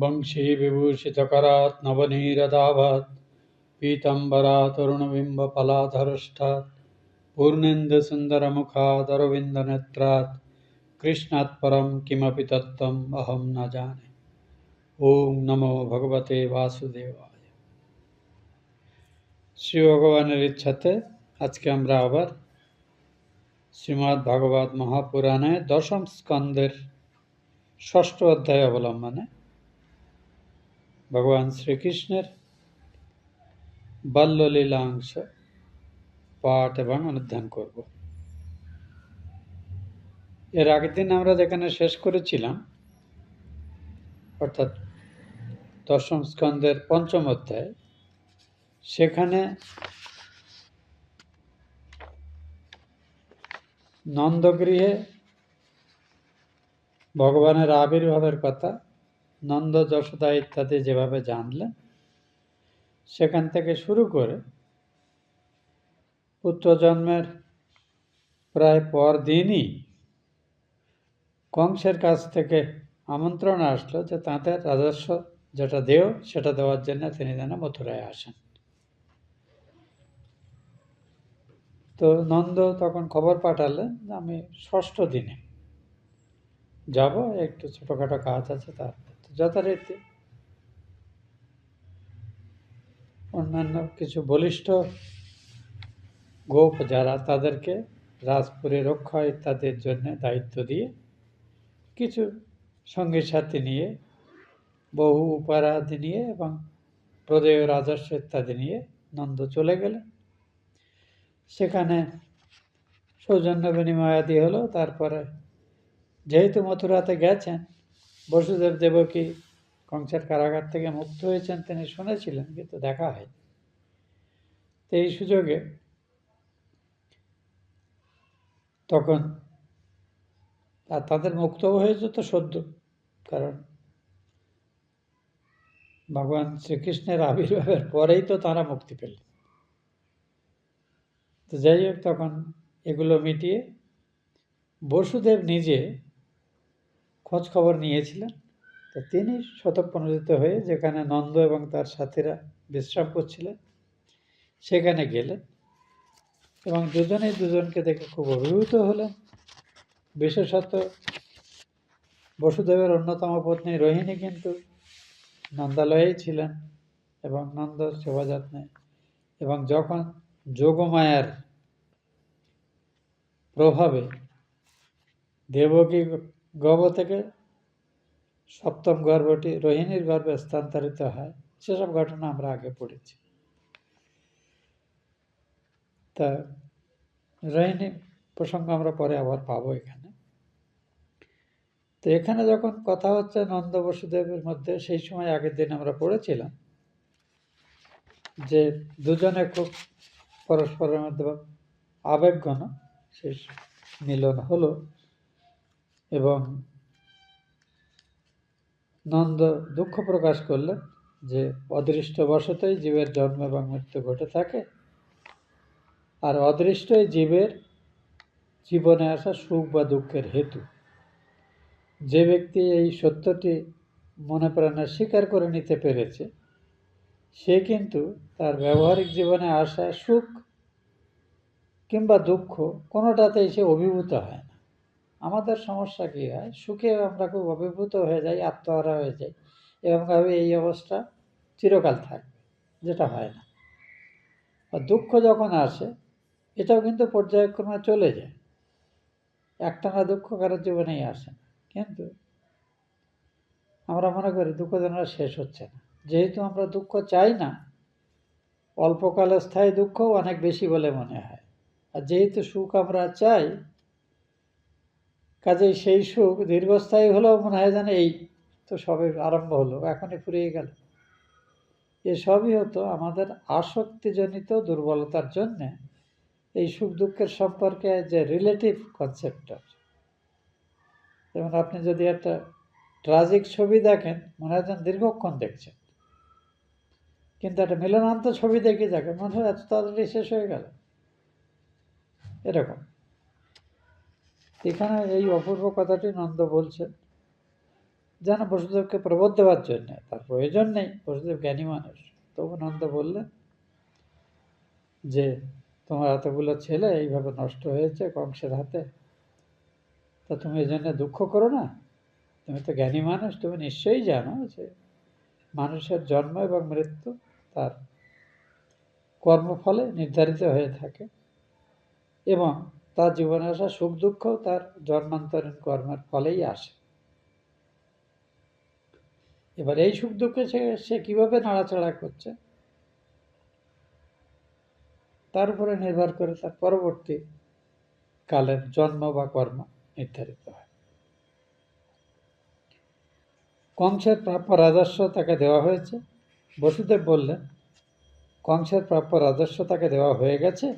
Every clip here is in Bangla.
वंशी विभूषितकरात् नवनीरदाभात् पीताम्बरातरुणबिम्बफलाधरष्टात् पूर्णेन्दुसुन्दरमुखादरविन्दनेत्रात् कृष्णात् परं किमपि तत्त्वम् अहं न जाने। ओम नमो भगवते वासुदेवाय। শ্রী ভগবানের ইচ্ছাতে আজকে আমরা আবার শ্রীমদ্ ভাগবত মহাপুরাণে দশম স্কন্ধের ষষ্ঠ অধ্যায় অবলম্বনে ভগবান শ্রীকৃষ্ণের বাল্যলীলাংশ পাঠ এবং অনুধ্যান করব। এর আগের দিন আমরা যেখানে শেষ করেছিলাম, অর্থাৎ দশম স্কন্ধের পঞ্চম অধ্যায়, সেখানে নন্দগৃহে ভগবানের আবির্ভাবের কথা নন্দ, যশোদা ইত্যাদি যেভাবে জানলেন, সেখান থেকে শুরু করে পুত্র জন্মের প্রায় পরদিনই কংসের কাছ থেকে আমন্ত্রণ আসলো যে তাঁদের রাজস্ব যেটা দেয় সেটা দেওয়ার জন্য তিনি যেন মথুরায় আসেন। তো নন্দ তখন খবর পাঠালেন যে আমি ষষ্ঠ দিনে যাব, একটু ছোটোখাটো কাজ আছে। তার যথারীতি অন্যান্য কিছু বলিষ্ঠ গোপ যারা, তাদেরকে রাজপুরী রক্ষা ইত্যাদির জন্য দায়িত্ব দিয়ে কিছু সঙ্গী সাথী নিয়ে, বহু উপারাদি নিয়ে এবং প্রদেয় রাজস্ব ইত্যাদি নিয়ে নন্দ চলে গেলেন। সেখানে সৌজন্য বিনিময়াদি হলো। তারপরে যেহেতু মথুরাতে গেছেন, বসুদেব দেবকী কংসের কারাগার থেকে মুক্ত হয়েছেন তিনি শুনেছিলেন, কিন্তু দেখা হয়নি। তো এই সুযোগে তখন তাদের মুক্ত হয়েছে তো সদ্য, কারণ ভগবান শ্রীকৃষ্ণের আবির্ভাবের পরেই তো তারা মুক্তি পেলেন। তো যাই হোক, তখন এগুলো মিটিয়ে বসুদেব নিজে খোঁজ খবর নিয়েছিলেন। তো তিনি স্বতঃপ্রণোদিত হয়ে যেখানে নন্দ এবং তার সাথীরা বিশ্রাম করছিলেন সেখানে গেলেন এবং দুজনেই দুজনকে দেখে খুব অভিভূত হলেন। বিশেষত বসুদেবের অন্যতম পত্নী রোহিণী কিন্তু নন্দালয়েই ছিলেন এবং নন্দ সেবা যত্নে, এবং যখন যোগমায়ার প্রভাবে দেবকী গর্ভ থেকে সপ্তম গর্ভটি রোহিণীর গর্ভে স্থানান্তরিত হয়, সেসব ঘটনা আমরা আগে পড়েছি। তা রোহিণী প্রসঙ্গ আমরা পরে আবার পাবো এখানে। তো এখানে যখন কথা হচ্ছে নন্দ বসুদেবের মধ্যে, সেই সময় আগের দিন আমরা পড়েছিলাম যে দুজনে খুব পরস্পরের মধ্যে আবেগঘন শেষ মিলন হলো এবং নন্দ দুঃখ প্রকাশ করলেন যে অদৃষ্টবশতই জীবের জন্ম এবং মৃত্যু ঘটে থাকে, আর অদৃষ্টই জীবের জীবনে আসা সুখ বা দুঃখের হেতু। যে ব্যক্তি এই সত্যটি মনে প্রাণে স্বীকার করে নিতে পেরেছে, সে কিন্তু তার ব্যবহারিক জীবনে আসা সুখ কিংবা দুঃখ কোনোটাতেই সে অভিভূত হয় না। আমাদের সমস্যা কী হয়, সুখে আমরা খুব অভিভূত হয়ে যাই, আত্মহারা হয়ে যাই, এরকমভাবে এই অবস্থা চিরকাল থাকবে, যেটা হয় না। আর দুঃখ যখন আসে, এটাও কিন্তু পর্যায়ক্রমে চলে যায়, একটানা দুঃখ কারোর জীবনেই আসে না। কিন্তু আমরা মনে করি দুঃখ যেন শেষ হচ্ছে না। যেহেতু আমরা দুঃখ চাই না, অল্পকালে স্থায়ী দুঃখও অনেক বেশি বলে মনে হয়। আর যেহেতু সুখ আমরা চাই, কাজেই সেই সুখ দীর্ঘস্থায়ী হলেও মনে হয় যেন এই তো সবে আরম্ভ হলো, এখনই ফুরিয়ে গেল। এসবই হতো আমাদের আসক্তিজনিত দুর্বলতার জন্যে। এই সুখ দুঃখের সম্পর্কে যে রিলেটিভ কনসেপ্টটা, যেমন আপনি যদি একটা ট্রাজিক ছবি দেখেন, মনে হয় যেন দীর্ঘক্ষণ দেখছেন, কিন্তু একটা মিলনান্ত ছবি দেখে দেখেন মনে হয় এত তাড়াতাড়ি শেষ হয়ে গেল। এরকম এখানে এই অপূর্ব কথাটি নন্দ বলছেন যেন বসুদেবকে প্রবোধ দেওয়ার জন্য, তার প্রয়োজন নেই, বসুদেব জ্ঞানী মানুষ। তবু নন্দ বললেন যে তোমার এতগুলো ছেলে এইভাবে নষ্ট হয়েছে কংসের হাতে, তা তুমি এই জন্য দুঃখ করো না। তুমি তো জ্ঞানী মানুষ, তুমি নিশ্চয়ই জানো যে মানুষের জন্ম এবং মৃত্যু তার কর্মফলে নির্ধারিত হয়ে থাকে, এবং তার জীবনে আসা সুখ দুঃখ তার জন্মান্তরীণ কর্মের ফলেই আসে। এবার এই সুখ দুঃখে সে কিভাবে নাড়াচাড়া করছে তার উপরে নির্ভর করে তার পরবর্তী কালের জন্ম বা কর্ম নির্ধারিত হয়। কংসের প্রাপ্য রাজস্ব তাকে দেওয়া হয়েছে। বসুদেব বললেন, কংসের প্রাপ্য রাজস্ব তাকে দেওয়া হয়ে গেছে,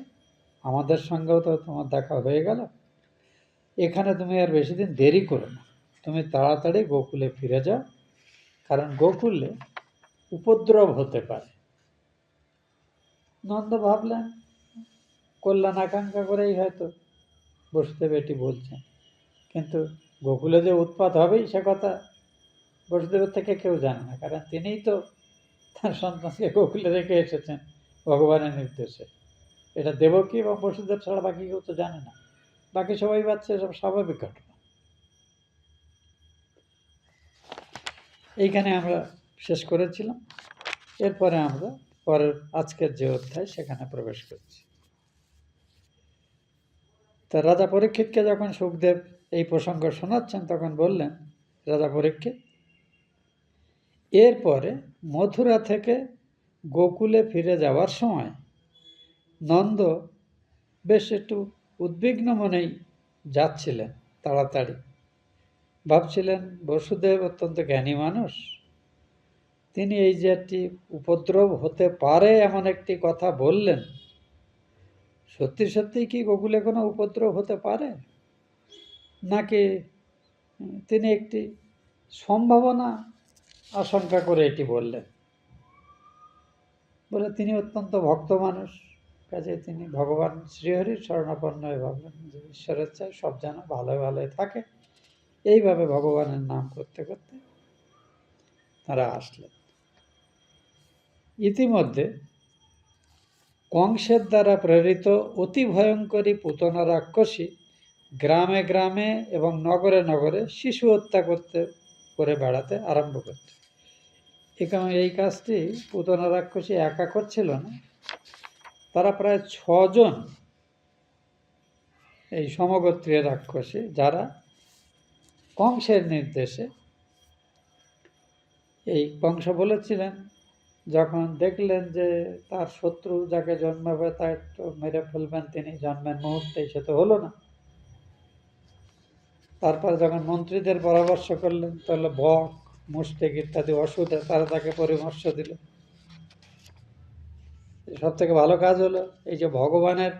আমাদের সঙ্গেও তো তোমার দেখা হয়ে গেল। এখানে তুমি আর বেশি দিন দেরি করো না, তুমি তাড়াতাড়ি গোকুলে ফিরে যাও, কারণ গোকুলে উপদ্রব হতে পারে। নন্দ ভাবলেন কল্যাণ আকাঙ্ক্ষা করেই হয়তো বসুদেব এটি বলছেন, কিন্তু গোকুলে যে উৎপাত হবেই সে কথা বসুদেবের থেকে কেউ জানে না, কারণ তিনিই তো তার সন্তানকে গোকুলে রেখে এসেছেন ভগবানের নির্দেশে। এটা দেবকী এবং বসুদেব ছাড়া বাকি কেউ তো জানে না, বাকি সবাই ভাবছে সব স্বাভাবিক ঘটনা। এইখানে আমরা শেষ করেছিলাম। এরপরে আমরা পরের আজকের যে অধ্যায় সেখানে প্রবেশ করছি। তা রাজা পরীক্ষিতকে যখন সুখদেব এই প্রসঙ্গ শোনাচ্ছেন তখন বললেন, রাজা পরীক্ষিত, এরপরে মথুরা থেকে গোকুলে ফিরে যাওয়ার সময় নন্দ বেশ একটু উদ্বিগ্ন মনেই যাচ্ছিলেন। তাড়াতাড়ি ভাবছিলেন বসুদেব অত্যন্ত জ্ঞানী মানুষ, তিনি এই যে একটি উপদ্রব হতে পারে এমন একটি কথা বললেন, সত্যি সত্যি কি গোকুলে কোনো উপদ্রব হতে পারে, নাকি তিনি একটি সম্ভাবনা আশঙ্কা করে এটি বললেন। বলে তিনি অত্যন্ত ভক্ত মানুষ, কাজে তিনি ভগবান শ্রীহরির শরণাপন্ন হয়ে ভাবলেন যে ঈশ্বরের চাই সব যেন ভালো ভালোই থাকে। এইভাবে ভগবানের নাম করতে করতে তারা আসলেন। ইতিমধ্যে কংসের দ্বারা প্রেরিত অতি ভয়ঙ্করী পুতনা রাক্ষসী গ্রামে গ্রামে এবং নগরে নগরে শিশু হত্যা করে বেড়াতে আরম্ভ করত। এখানে এই কাজটি পুতনা রাক্ষসী একা করছিল না, তারা প্রায় 6 জন এই সমগোত্রীয় রাক্ষসী, যারা কংসের নির্দেশে, এই কংস বলেছিলেন যখন দেখলেন যে তার শত্রু যাকে জন্মাবে তার তো মেরে ফেলবেন তিনি জন্মের মুহূর্তেই, সে তো হলো না। তারপর যখন মন্ত্রীদের পরামর্শ করলেন তাহলে বক মুষ্টিক ইত্যাদি ওষুধে তারা তাকে পরামর্শ দিল। সব থেকে ভালো কাজ হলো এই যে ভগবানের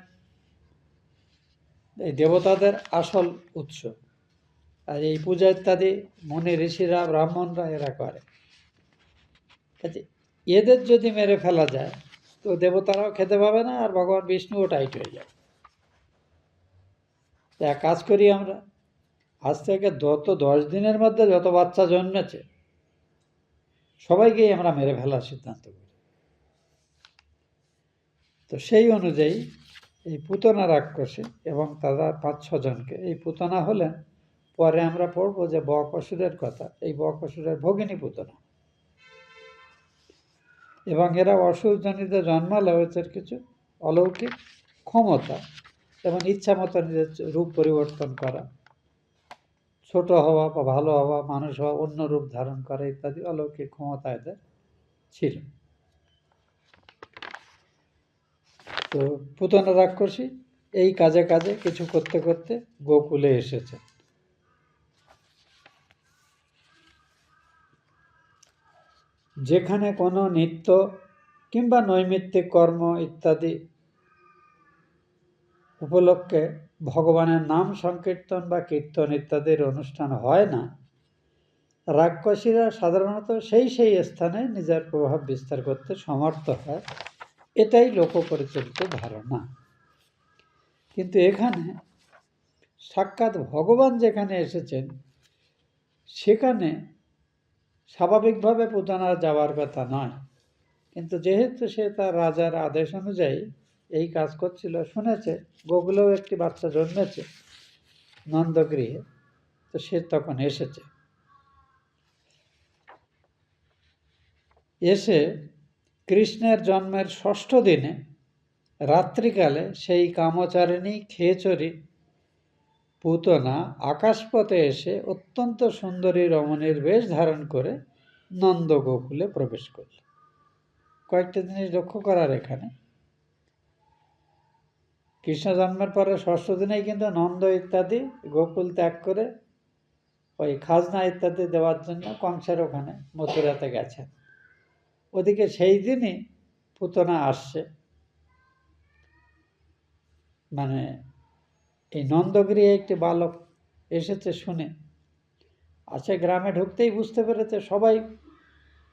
এই দেবতাদের আসল উৎস, আর এই পূজা ইত্যাদি মুনি ঋষিরা ব্রাহ্মণরা এরা করে, এদের যদি মেরে ফেলা যায় তো দেবতারাও খেতে পাবে না, আর ভগবান বিষ্ণুও টাইট হয়ে যায়। এক কাজ করি আমরা, আজ থেকে 10 দিনের মধ্যে যত বাচ্চা জন্মেছে সবাইকেই আমরা মেরে ফেলার সিদ্ধান্ত করি। তো সেই অনুযায়ী এই পুতনা রাক্ষসী এবং তারা 5-6 জনকে, এই পুতনা হলেন, পরে আমরা পড়বো যে বকাসুরের কথা, এই বকাসুরের ভগিনী পুতনা, এবং এরা অসুরজনিত জন্মালেও এদের কিছু অলৌকিক ক্ষমতা, যেমন ইচ্ছা মতো নিজের রূপ পরিবর্তন করা, ছোট হওয়া বা ভালো হওয়া, মানুষ হওয়া, অন্য রূপ ধারণ করা ইত্যাদি অলৌকিক ক্ষমতা এদের ছিল। তো পুতনা রাক্ষসী এই কাজে কাজে কিছু করতে করতে গোকুলে এসেছে। যেখানে কোনো নিত্য কিংবা নৈমিত্তিক কর্ম ইত্যাদি উপলক্ষে ভগবানের নাম সংকীর্তন বা কীর্তন ইত্যাদির অনুষ্ঠান হয় না, রাক্ষসীরা সাধারণত সেই স্থানে নিজের প্রভাব বিস্তার করতে সমর্থ হয়, এটাই লোকপরিচালিত ধারণা। কিন্তু এখানে সাক্ষাৎ ভগবান যেখানে এসেছেন সেখানে স্বাভাবিকভাবে পুতনার যাওয়ার কথা নয়, কিন্তু যেহেতু সে তার রাজার আদেশ অনুযায়ী এই কাজ করছিল, শুনেছে গোকুলেও একটি বাচ্চা জন্মেছে নন্দগৃহে, তো সে তখন এসেছে। এসে কৃষ্ণের জন্মের ৬ষ্ঠ দিনে রাত্রিকালে সেই কামচারিণী খেচরী পুতনা আকাশপথে এসে অত্যন্ত সুন্দরী রমণীর বেশ ধারণ করে নন্দ গোকুলে প্রবেশ করল। কয়েকটা জিনিস লক্ষ্য করার এখানে, কৃষ্ণ জন্মের পরে ৬ষ্ঠ দিনেই কিন্তু নন্দ ইত্যাদি গোকুল ত্যাগ করে ওই খাজনা ইত্যাদি দেওয়ার জন্য কংসের ওখানে মথুরাতে গেছেন। ওদিকে সেই দিনই পুতনা আসছে, মানে এই নন্দগৃহে একটি বালক এসেছে শুনে, আচ্ছা গ্রামে ঢুকতেই বুঝতে পেরেছে সবাই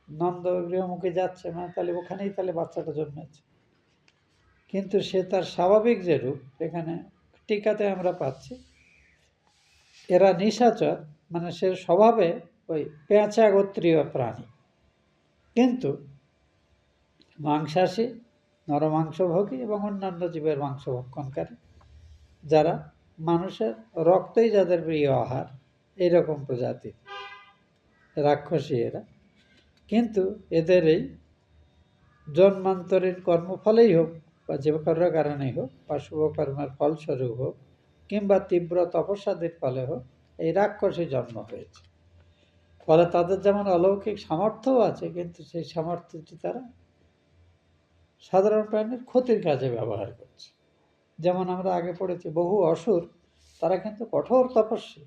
নন্দগৃহমুখী যাচ্ছে, মানে তাহলে ওখানেই তাহলে বাচ্চাটা জন্মেছে। কিন্তু সে তার স্বাভাবিক যে রূপ, এখানে টিকাতে আমরা পাচ্ছি এরা নিশাচর, মানে সে স্বভাবে ওই পেঁচা গোত্রীয় প্রাণী, কিন্তু মাংসাশী, নরমাংসভোগী এবং অন্যান্য জীবের মাংস ভক্ষণকারী, যারা মানুষের রক্তই যাদের প্রিয় আহার, এইরকম প্রজাতি রাক্ষসী এরা। কিন্তু এদের এই জন্মান্তরীণ কর্মফলেই হোক বা যে কোনো কারণেই হোক, বা শুভকর্মের ফলস্বরূপ হোক কিংবা তীব্র তপস্যাদির ফলে হোক, এই রাক্ষসী জন্ম হয়েছে। ফলে তাদের যেমন অলৌকিক সামর্থ্যও আছে, কিন্তু সেই সামর্থ্যটি তারা সাধারণ প্রাণীর ক্ষতির কাজে ব্যবহার করছে। যেমন আমরা আগে পড়েছি, বহু অসুর তারা কিন্তু কঠোর তপস্বী,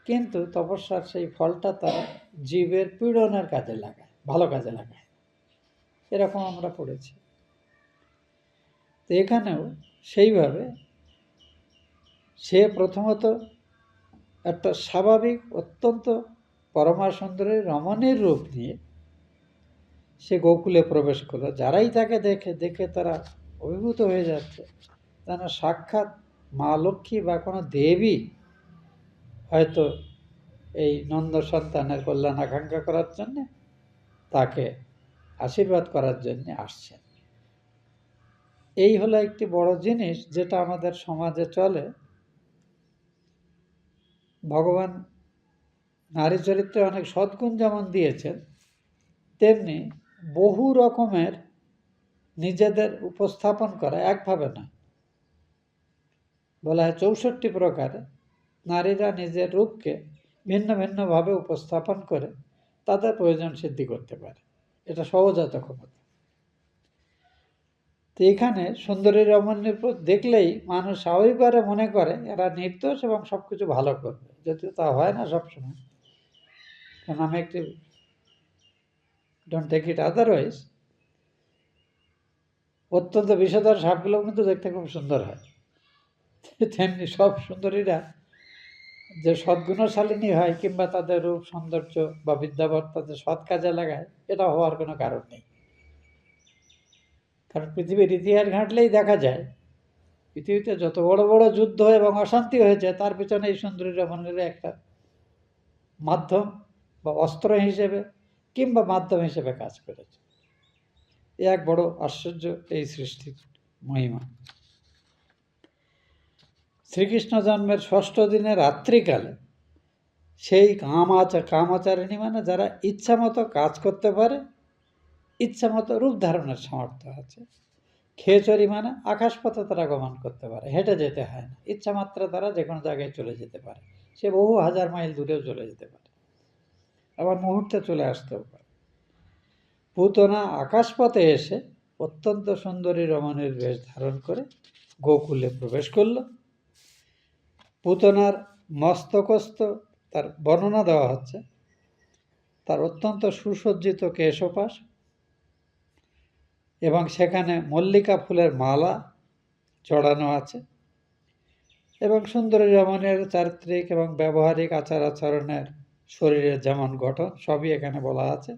কিন্তু তপস্যার সেই ফলটা তারা জীবের পীড়নের কাজে লাগায়, ভালো কাজে লাগায়, এরকম আমরা পড়েছি। তো এখানেও সেইভাবে সে প্রথমত একটা স্বাভাবিক অত্যন্ত পরমা সুন্দরী রমণীর রূপ নিয়ে সে গোকুলে প্রবেশ করলো। যারাই তাকে দেখে তারা অভিভূত হয়ে যাচ্ছে, যেন সাক্ষাৎ মা লক্ষ্মী বা কোনো দেবী হয়তো এই নন্দ সন্তানের কল্যাণ আকাঙ্ক্ষা করার জন্যে, তাকে আশীর্বাদ করার জন্যে আসছেন। এই হলো একটি বড় জিনিস যেটা আমাদের সমাজে চলে। ভগবান নারী চরিত্রে অনেক সদ্গুণ যেমন দিয়েছেন, তেমনি বহু রকমের নিজেদের উপস্থাপন করা, একভাবে না, বলা হয় 64 প্রকারে নারীরা নিজের রূপকে ভিন্ন ভিন্নভাবে উপস্থাপন করে তাদের প্রয়োজন সিদ্ধি করতে পারে। এটা সহজাত ক্ষমতা। তো এখানে সুন্দরী রমণীর দেখলেই মানুষ স্বাভাবিকভাবে মনে করে এরা নির্দোষ এবং সব কিছু ভালো করবে, যদিও তা হয় না সবসময়। কারণ আমি একটি ডোন্ট টেক ইট আদারওয়াইজ, অত্যন্ত বিষধর সাপগুলো কিন্তু দেখতে খুব সুন্দর হয়। তেমনি সব সুন্দরীরা যে সদ্গুণশালিনী হয় কিংবা তাদের রূপ সৌন্দর্য বা বিদ্যাবত তাদের সৎ কাজে লাগায়, এটা হওয়ার কোনো কারণ নেই। কারণ পৃথিবীর ইতিহাস ঘাঁটলেই দেখা যায় পৃথিবীতে যত বড় বড় যুদ্ধ এবং অশান্তি হয়েছে, তার পিছনে এই সুন্দরী রমণীরা একটা মাধ্যম বা অস্ত্র হিসেবে কিংবা মাধ্যম হিসেবে কাজ করেছে। এক বড় আশ্চর্য এই সৃষ্টির মহিমা। শ্রীকৃষ্ণ জন্মের ৬ষ্ঠ দিনে রাত্রিকালে সেই কামাচারিণী, মানে যারা ইচ্ছামতো কাজ করতে পারে, ইচ্ছামতো রূপ ধারণের সামর্থ্য আছে। খেচরি মানে আকাশপথে তারা গমন করতে পারে, হেঁটে যেতে হয় না, ইচ্ছামাত্রা তারা যে কোনো জায়গায় চলে যেতে পারে। সে বহু হাজার মাইল দূরেও চলে যেতে পারে, আবার মুহূর্তে চলে আসতেও পারে। পুতনা আকাশপথে এসে অত্যন্ত সুন্দরী রমণীর বেশ ধারণ করে গোকুলে প্রবেশ করল। পুতনার মস্তকস্থ তার বর্ণনা দেওয়া হচ্ছে, তার অত্যন্ত সুসজ্জিত কেশপাশ এবং সেখানে মল্লিকা ফুলের মালা চড়ানো আছে, এবং সুন্দরী রমণীর চারিত্রিক এবং ব্যবহারিক আচার আচরণের, শরীরের যেমন গঠন, সবই এখানে বলা আছে,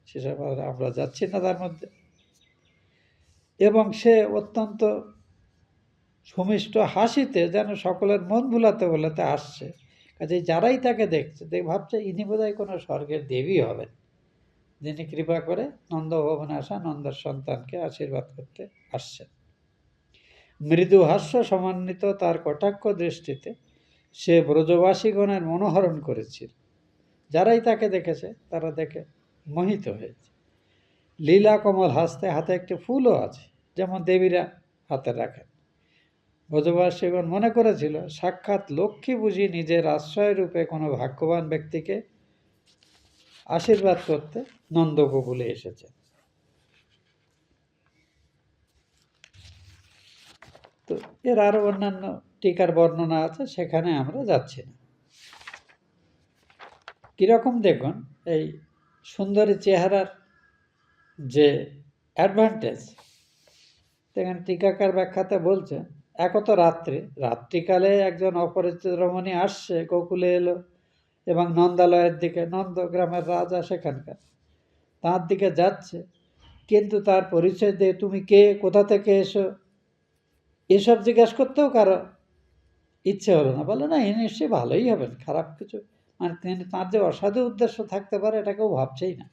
সেসব আমরা যাচ্ছি না তার মধ্যে। এবং সে অত্যন্ত সুমিষ্ট হাসিতে যেন সকলের মন ভুলাতে ভুলাতে আসছে, কাজে যারাই তাকে দেখছে ভাবছে ইনি বোধহয় কোনো স্বর্গের দেবী হবেন, যিনি কৃপা করে নন্দভবনে আসা নন্দের সন্তানকে আশীর্বাদ করতে আসছেন। মৃদু হাস্য সমন্বিত তার কটাক্ষ দৃষ্টিতে সে ব্রজবাসীগণের মনোহরণ করেছিল। যারাই তাকে দেখেছে তারা দেখে মোহিত হয়েছে। লীলা কমল হাসতে, হাতে একটি ফুলও আছে, যেমন দেবীরা হাতে রাখেন। ব্রজবাসীগণ মনে করেছিল সাক্ষাৎ লক্ষ্মী বুঝি নিজের আশ্রয় রূপে কোনো ভাগ্যবান ব্যক্তিকে আশীর্বাদ করতে নন্দগোকুলে এসেছে। তো এর আরও অন্যান্য টিকার বর্ণনা আছে, সেখানে আমরা যাচ্ছি না। কীরকম দেখুন এই সুন্দরী চেহারার যে অ্যাডভান্টেজ, সেখানে টিকাকার ব্যাখ্যাতে বলছে, একত রাত্রিকালে একজন অপরিচিত রমণী আসছে, গোকুলে এলো এবং নন্দালয়ের দিকে, নন্দগ্রামের রাজা সেখানকার, তার দিকে যাচ্ছে, কিন্তু তার পরিচয় দিয়ে তুমি কে, কোথা থেকে এসো, এসব জিজ্ঞাসা করতেও কারো ইচ্ছে হলো না। বলে না, ইনি নিশ্চয়ই ভালোই হবেন, খারাপ কিছু, মানে তিনি তাঁর যে অসাধু উদ্দেশ্য থাকতে পারে এটা কেউ ভাবছেই না।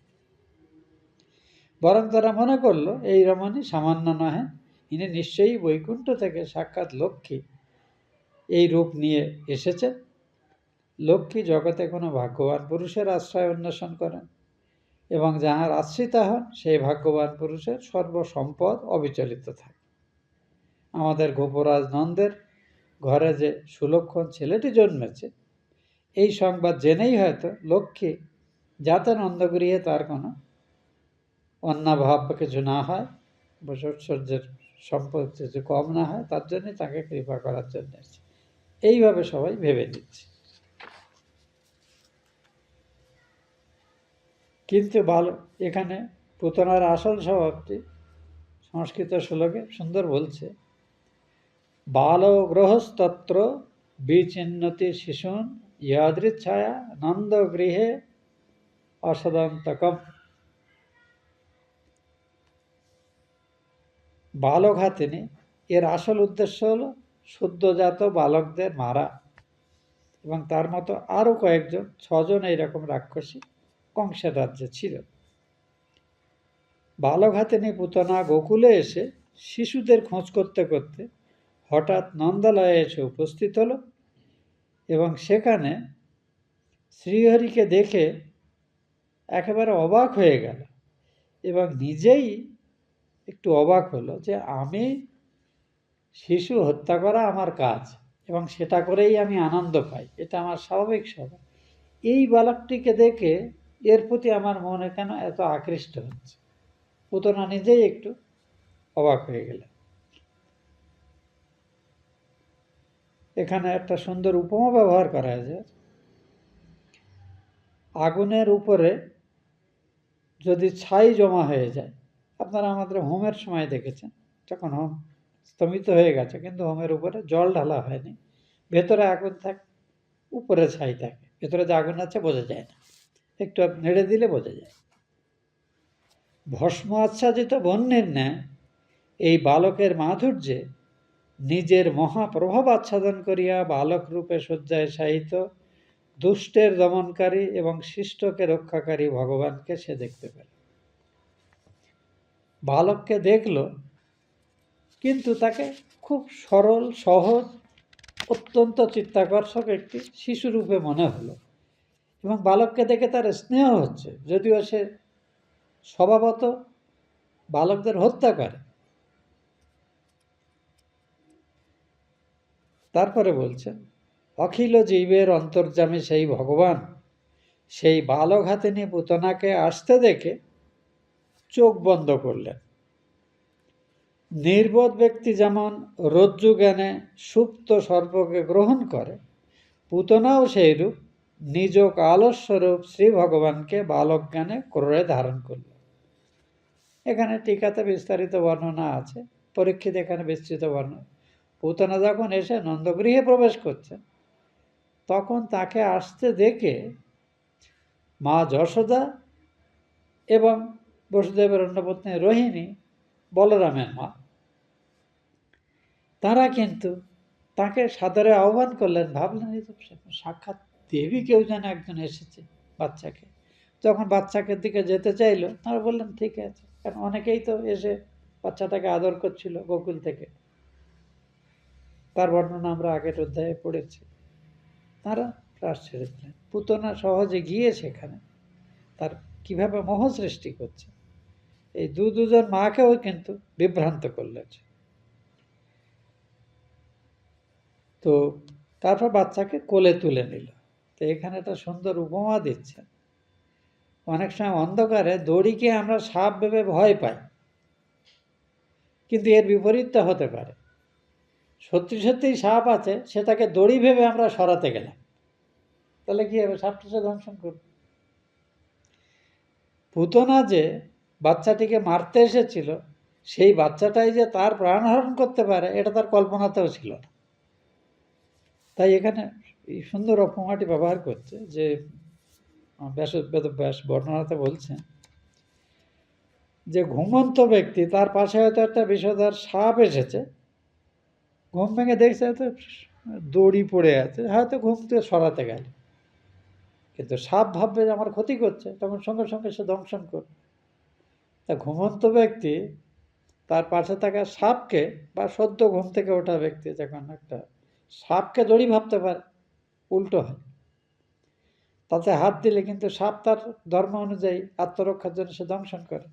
বরং তারা মনে করলো এই রমণী সামান্য নহে, ইনি নিশ্চয়ই বৈকুণ্ঠ থেকে সাক্ষাৎ লক্ষ্মী এই রূপ নিয়ে এসেছেন। লক্ষ্মী জগতে কোনো ভাগ্যবান পুরুষের আশ্রয় অন্বেষণ করেন এবং যাহার আশ্রিতা হন সেই ভাগ্যবান পুরুষের সর্বসম্পদ অবিচলিত থাকে। আমাদের গোপরাজ নন্দের ঘরে যে সুলক্ষণ ছেলেটি জন্মেছে, এই সংবাদ জেনেই হয়তো লক্ষ্মী, যাতে নন্দগৃহে তার কোনো অন্যাভাব কিছু না হয়, ঐশ্বর্যের সম্পদ কিছু কম না হয়, তার জন্যই তাকে কৃপা করার জন্য এসেছে, এইভাবে সবাই ভেবে নিচ্ছে। কিন্তু এখানে পুতনার আসল স্বভাবটি সংস্কৃত শ্লোকে সুন্দর বলছে, বালগ্রহস্তত্র বিচিন্নতি শিশুন ইয়াদৃচ্ছায়া নন্দগৃহে অসদন্তকম। বালঘাতিনী এর আসল উদ্দেশ্য হলো সদ্যজাত বালকদের মারা, এবং তার মতো আরও কয়েকজন 6জন এইরকম রাক্ষসী কংসের রাজ্যে ছিল। বালঘাতিনী পুতনা গোকুলে এসে শিশুদের খোঁজ করতে করতে হঠাৎ নন্দালয়ে এসে উপস্থিত হলো এবং সেখানে শ্রীহরিকে দেখে একেবারে অবাক হয়ে গেল এবং নিজেই একটু অবাক হলো যে আমি শিশু হত্যা করা আমার কাজ এবং সেটা করেই আমি আনন্দ পাই, এটা আমার স্বাভাবিক স্বভাব। এই বালকটিকে দেখে এর প্রতি আমার মনে কেন এত আকৃষ্ট হচ্ছে। পুতনা নিজেই একটু অবাক হয়ে গেলেন। এখানে একটা সুন্দর উপমা ব্যবহার করা যায়। আগুনের উপরে যদি ছাই জমা হয়ে যায়, আপনারা আমাদের হোমের সময় দেখেছেন, যখন হোম স্তমিত হয়ে গেছে কিন্তু হোমের উপরে জল ঢালা হয়নি, ভেতরে আগুন থাকে, উপরে ছাই থাকে, ভেতরে যে আগুন আছে বোঝা যায় না, একটু নেড়ে দিলে বোঝা যায়। ভস্ম আচ্ছাদিত বন্যের ন্যায় এই বালকের মাধুর্যে নিজের মহাপ্রভাব আচ্ছাদন করিয়া বালক রূপে শয্যায় শায়িত দুষ্টের দমনকারী এবং শিষ্টকে রক্ষাকারী ভগবানকে সে দেখতে পেল। বালককে দেখল, কিন্তু তাকে খুব সরল, সহজ, অত্যন্ত চিত্তাকর্ষক একটি শিশুরূপে মনে হলো এবং বালককে দেখে তার স্নেহ হচ্ছে, যদিও সে স্বভাবত বালকদের হত্যা করে। তারপরে বলছেন, অখিল জীবের অন্তর্যামী সেই ভগবান সেই বালঘাতিনী পুতনাকে আসতে দেখে চোখ বন্ধ করলেন। নির্বোধ ব্যক্তি যেমন রজ্জু জ্ঞানে সুপ্ত সর্পকে গ্রহণ করে, পুতনাও সেইরূপ নিজ কালস্বরূপ শ্রী ভগবানকে বালক জ্ঞানে ক্রোড়ে ধারণ করল। এখানে টিকাতে বিস্তারিত বর্ণনা আছে, পরীক্ষিত এখানে বিস্তৃত বর্ণনা। পুতনা যখন এসে নন্দগৃহে প্রবেশ করছে, তখন তাকে আসতে দেখে মা যশোদা এবং বসুদেবের অন্যপত্নী রোহিণী, বলরামের মা, তারা কিন্তু তাকে সাদরে আহ্বান করলেন। ভাবলেন এই তো সাক্ষাৎ দেবী কেউ যেন একজন এসেছে বাচ্চাকে। যখন বাচ্চাকে দিকে যেতে চাইলো, তারা বললেন ঠিক আছে, কারণ অনেকেই তো এসে বাচ্চাটাকে আদর করছিল গোকুল থেকে, তার বর্ণনা আমরা আগের অধ্যায়ে পড়েছি। তারা প্রাস ছেড়ে দিলেন। পুতনা সহজে গিয়ে সেখানে তার কিভাবে মোহ সৃষ্টি করছে, এই দুজন মাকেও কিন্তু বিভ্রান্ত করলেন। তো তারপর বাচ্চাকে কোলে তুলে নিল। তো এখানে একটা সুন্দর উপমা দিচ্ছেন। অনেক সময় অন্ধকারে দড়িকে আমরা সাপ ভেবে ভয় পাই, কিন্তু এর বিপরীতটা হতে পারে, সত্যি সত্যিই সাপ আছে, সেটাকে দড়ি ভেবে আমরা সরাতে গেলাম, তাহলে কি হবে? সাপটা সে দংশন করবে। পুতনা যে বাচ্চাটিকে মারতে এসেছিল, সেই বাচ্চাটাই যে তার প্রাণহরণ করতে পারে, এটা তার কল্পনাতেও ছিল না। তাই এখানে এই সুন্দর উপমাটি ব্যবহার করছে যে বেদব্যাস বর্ণনাতে বলছেন যে ঘুমন্ত ব্যক্তি, তার পাশে হয়তো একটা বিষধর সাপ এসেছে, ঘুম ভেঙে দেখছে হয়তো দড়ি পড়ে আছে, হয়তো ঘুম থেকে সরাতে গেল, কিন্তু সাপ ভাববে যে আমার ক্ষতি করছে, তখন সঙ্গে সঙ্গে সে দংশন করবে। তা ঘুমন্ত ব্যক্তি তার পাশে থাকা সাপকে, বা সদ্য ঘুম থেকে ওঠা ব্যক্তি যখন একটা সাপকে দড়ি ভাবতে পারে, উল্টো হয়। তাতে হাত দিলে কিন্তু সাপ তার ধর্ম অনুযায়ী আত্মরক্ষার জন্য সে দংশন করে।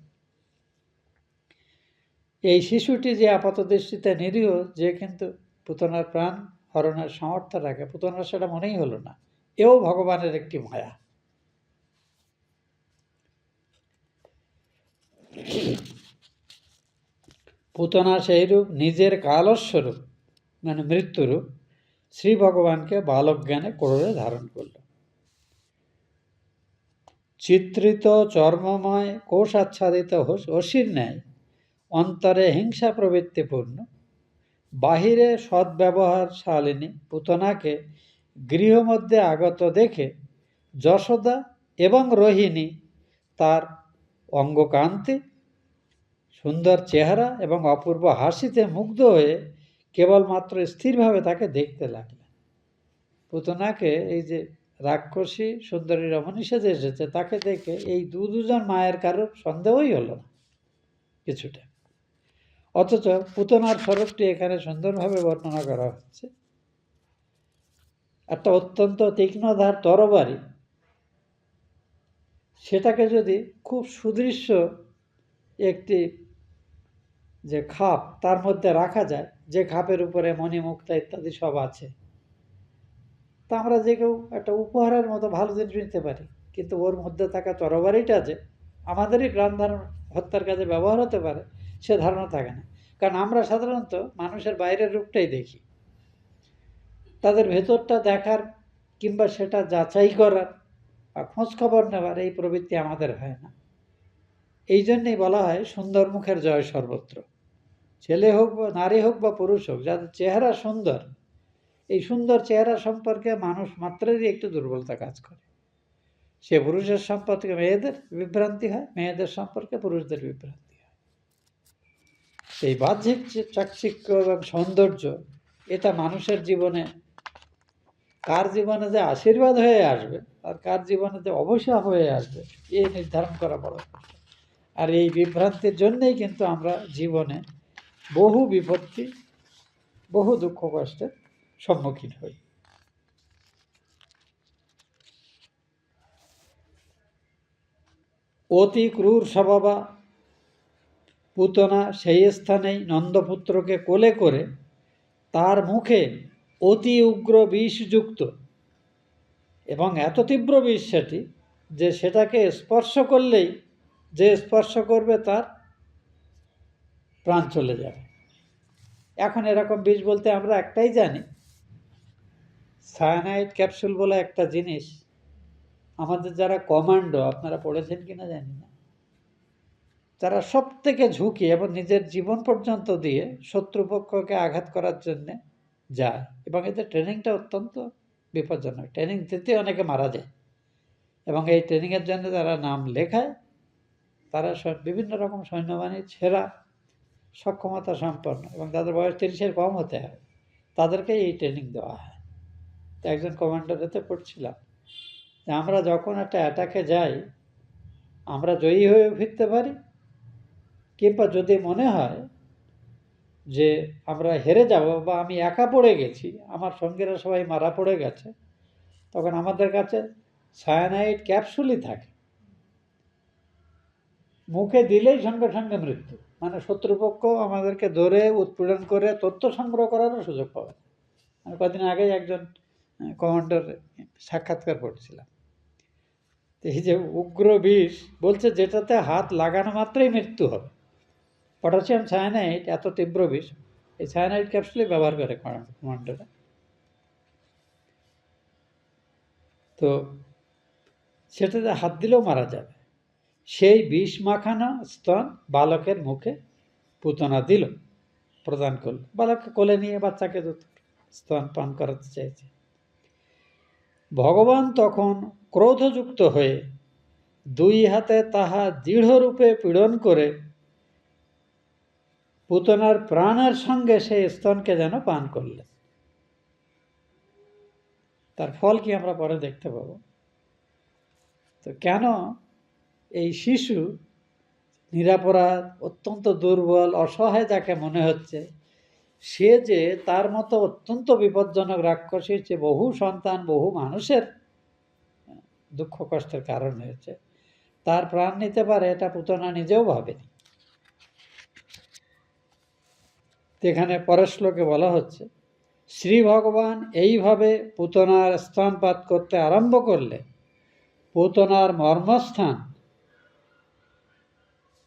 এই শিশুটি যে আপাত দৃষ্টিতে নিরীহ, যে কিন্তু পুতনার প্রাণ হরণের সামর্থ্য রাখে, পুতনার সেটা মনেই হলো না, এও ভগবানের একটি মায়া। পুতনা সেইরূপ নিজের কালস্বরূপ মানে মৃত্যুরূপ শ্রী ভগবানকে বালক জ্ঞানে কোররে ধারণ করল। চিত্রিত চর্মময় কোষ আচ্ছাদিত অসির ন্যায় অন্তরে হিংসা প্রবৃত্তিপূর্ণ, বাহিরে সদ্ব্যবহার শালিনী পুতনাকে গৃহমধ্যে আগত দেখে যশোদা এবং রোহিণী তার অঙ্গকান্তি, সুন্দর চেহারা এবং অপূর্ব হাসিতে মুগ্ধ হয়ে কেবলমাত্র স্থিরভাবে তাকে দেখতে লাগলেন। পুতনাকে এই যে রাক্ষসী সুন্দরী রমণী সেজে এসেছে, তাকে দেখে এই দুজন মায়ের কারোর সন্দেহই হলো না কিছুটা। অথচ পুতনার স্বরূপটি এখানে সুন্দরভাবে বর্ণনা করা হচ্ছে। একটা অত্যন্ত তীক্ষ্ণধার তরবারি, সেটাকে যদি খুব সুদৃশ্য একটি যে খাপ তার মধ্যে রাখা যায়, যে খাপের উপরে মণিমুক্তা ইত্যাদি সব আছে, তা আমরা যে কেউ একটা উপহারের মতো ভালো জিনিস নিতে পারি, কিন্তু ওর মধ্যে থাকা তরবারিটা যে আমাদেরই প্রাণ ধারণ হত্যার কাজে ব্যবহার হতে পারে, সে ধারণা থাকে না। কারণ আমরা সাধারণত মানুষের বাইরের রূপটাই দেখি, তাদের ভেতরটা দেখার কিংবা সেটা যাচাই করার বা খোঁজখবর নেওয়ার এই প্রবৃত্তি আমাদের হয় না। এই জন্যেই বলা হয় সুন্দর মুখের জয় সর্বত্র। ছেলে হোক বা নারী হোক বা পুরুষ হোক, যাদের চেহারা সুন্দর, এই সুন্দর চেহারা সম্পর্কে মানুষ মাত্রেরই একটু দুর্বলতা কাজ করে। সে পুরুষের সম্পর্কে মেয়েদের বিভ্রান্তি হয়, মেয়েদের সম্পর্কে পুরুষদের বিভ্রান্তি হয়। এই বাহ্যিক চাকচিক্য এবং সৌন্দর্য, এটা মানুষের জীবনে কার জীবনে যে আশীর্বাদ হয়ে আসবে আর কার জীবনে যে অভিশাপ হয়ে আসবে, এই নির্ধারণ করা বড় কষ্ট। আর এই বিভ্রান্তির জন্যেই কিন্তু আমরা জীবনে বহু বিপত্তি, বহু দুঃখ কষ্টের সম্মুখীন হই। অতি ক্রূর স্বভাবা পুতনা সেই স্থানেই নন্দপুত্রকে কোলে করে তার মুখে অতি উগ্র বিষযুক্ত এবং এত তীব্র বিষ সেটি, যে সেটাকে স্পর্শ করলেই যে স্পর্শ করবে তার প্রাণ চলে যাবে। এখন এরকম বিষ বলতে আমরা একটাই জানি, সায়ানাইড ক্যাপসুল বলে একটা জিনিস। আমাদের যারা কমান্ডো, আপনারা পড়েছেন কিনা জানি না, যারা সব থেকে ঝুঁকি এবং নিজের জীবন পর্যন্ত দিয়ে শত্রুপক্ষকে আঘাত করার জন্যে যায়, এবং এতে ট্রেনিংটা অত্যন্ত বিপজ্জনক। ট্রেনিং দিতে অনেকে মারা যায়, এবং এই ট্রেনিংয়ের জন্য যারা নাম লেখায়, তারা বিভিন্ন রকম সৈন্যবাহিনীর সেরা সক্ষমতা সম্পন্ন, এবং তাদের বয়স 30-এর কম হতে হয়, তাদেরকে এই ট্রেনিং দেওয়া হয়। তো একজন কমান্ডারেতে পড়ছিলাম, যে আমরা যখন একটা অ্যাটাকে যাই আমরা জয়ী হয়ে ফিরতে পারি, কিংবা যদি মনে হয় যে আমরা হেরে যাব বা আমি একা পড়ে গেছি, আমার সঙ্গীরা সবাই মারা পড়ে গেছে, তখন আমাদের কাছে সায়ানাইড ক্যাপসুলই থাকে, মুখে দিলেই সঙ্গে সঙ্গে মৃত্যু। মানে শত্রুপক্ষ আমাদেরকে ধরে উৎপীড়ন করে তথ্য সংগ্রহ করারও সুযোগ পাবে। আমি কদিন আগে একজন কমান্ডার সাক্ষাৎকার পড়ছিলাম, এই যে উগ্র বিষ বলছে যেটাতে হাত লাগানো মাত্রই মৃত্যু হবে, পটাশিয়াম সায়ানাইড এত তীব্র বিষ, এই সায়ানাইড ক্যাপসুলই ব্যবহার করে কমান্ডাররা। তো সেটাতে হাত দিলেও মারা যাবে। সেই বিষ মাখানো স্তন বালকের মুখে পুতনা দিল, প্রদান করল। বালককে কোলে নিয়ে বাচ্চাকে স্তন পান করাতে চাইছে। ভগবান তখন ক্রোধযুক্ত হয়ে দুই হাতে তাহা দৃঢ়রূপে পীড়ন করে পুতনার প্রাণের সঙ্গে সেই স্তনকে যেন পান করলেন। তার ফল কি আমরা পরে দেখতে পাবো। তো কেন এই শিশু নিরাপরাধ, অত্যন্ত দুর্বল, অসহায় যাকে মনে হচ্ছে, সে যে তার মতো অত্যন্ত বিপজ্জনক রাক্ষসীর যে বহু সন্তান, বহু মানুষের দুঃখ কষ্টের কারণ হয়েছে, তার প্রাণ নিতে পারে, এটা পুতনা নিজেও ভাবেনি। এখানে পরের শ্লোকে বলা হচ্ছে, শ্রী ভগবান এইভাবে পুতনার স্তনপাত করতে আরম্ভ করলে পুতনার মর্মস্থান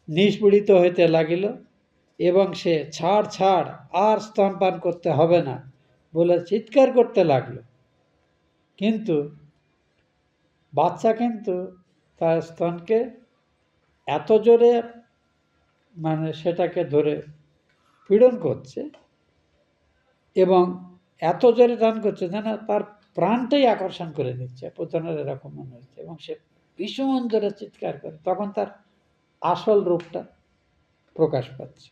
নিষ্পীড়িত হইতে লাগিল এবং সে ছাড় ছাড়, আর স্তনপান করতে হবে না বলে চিৎকার করতে লাগলো। কিন্তু বাচ্চা কিন্তু তার স্তনকে এত জোরে মানে সেটাকে ধরে পীড়ন করছে এবং এত জোরে টান করছে যেন তার প্রাণটাই আকর্ষণ করে নিচ্ছে, পুতনার এরকম মনে হচ্ছে, এবং সে ভীষণ জোরে চিৎকার করে। তখন তার আসল রূপটা প্রকাশ পাচ্ছে।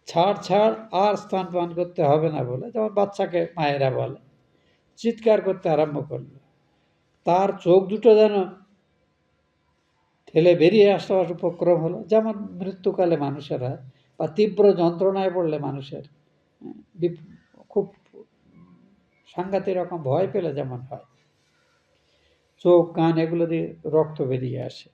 ছাড় ছাড়, আর স্তনপান করতে হবে না বলে, যেমন বাচ্চাকে মায়েরা বলে, চিৎকার করতে আরম্ভ করল। তার চোখ দুটো যেন ঠেলে বেরিয়ে আসার উপক্রম হলো, যেমন মৃত্যুকালে মানুষের হয়, বা তীব্র যন্ত্রণায় পড়লে মানুষের খুব সাংঘাতিক রকম ভয় পেলে যেমন হয়, চোখ কান এগুলো দিয়ে রক্ত বেরিয়ে আসে।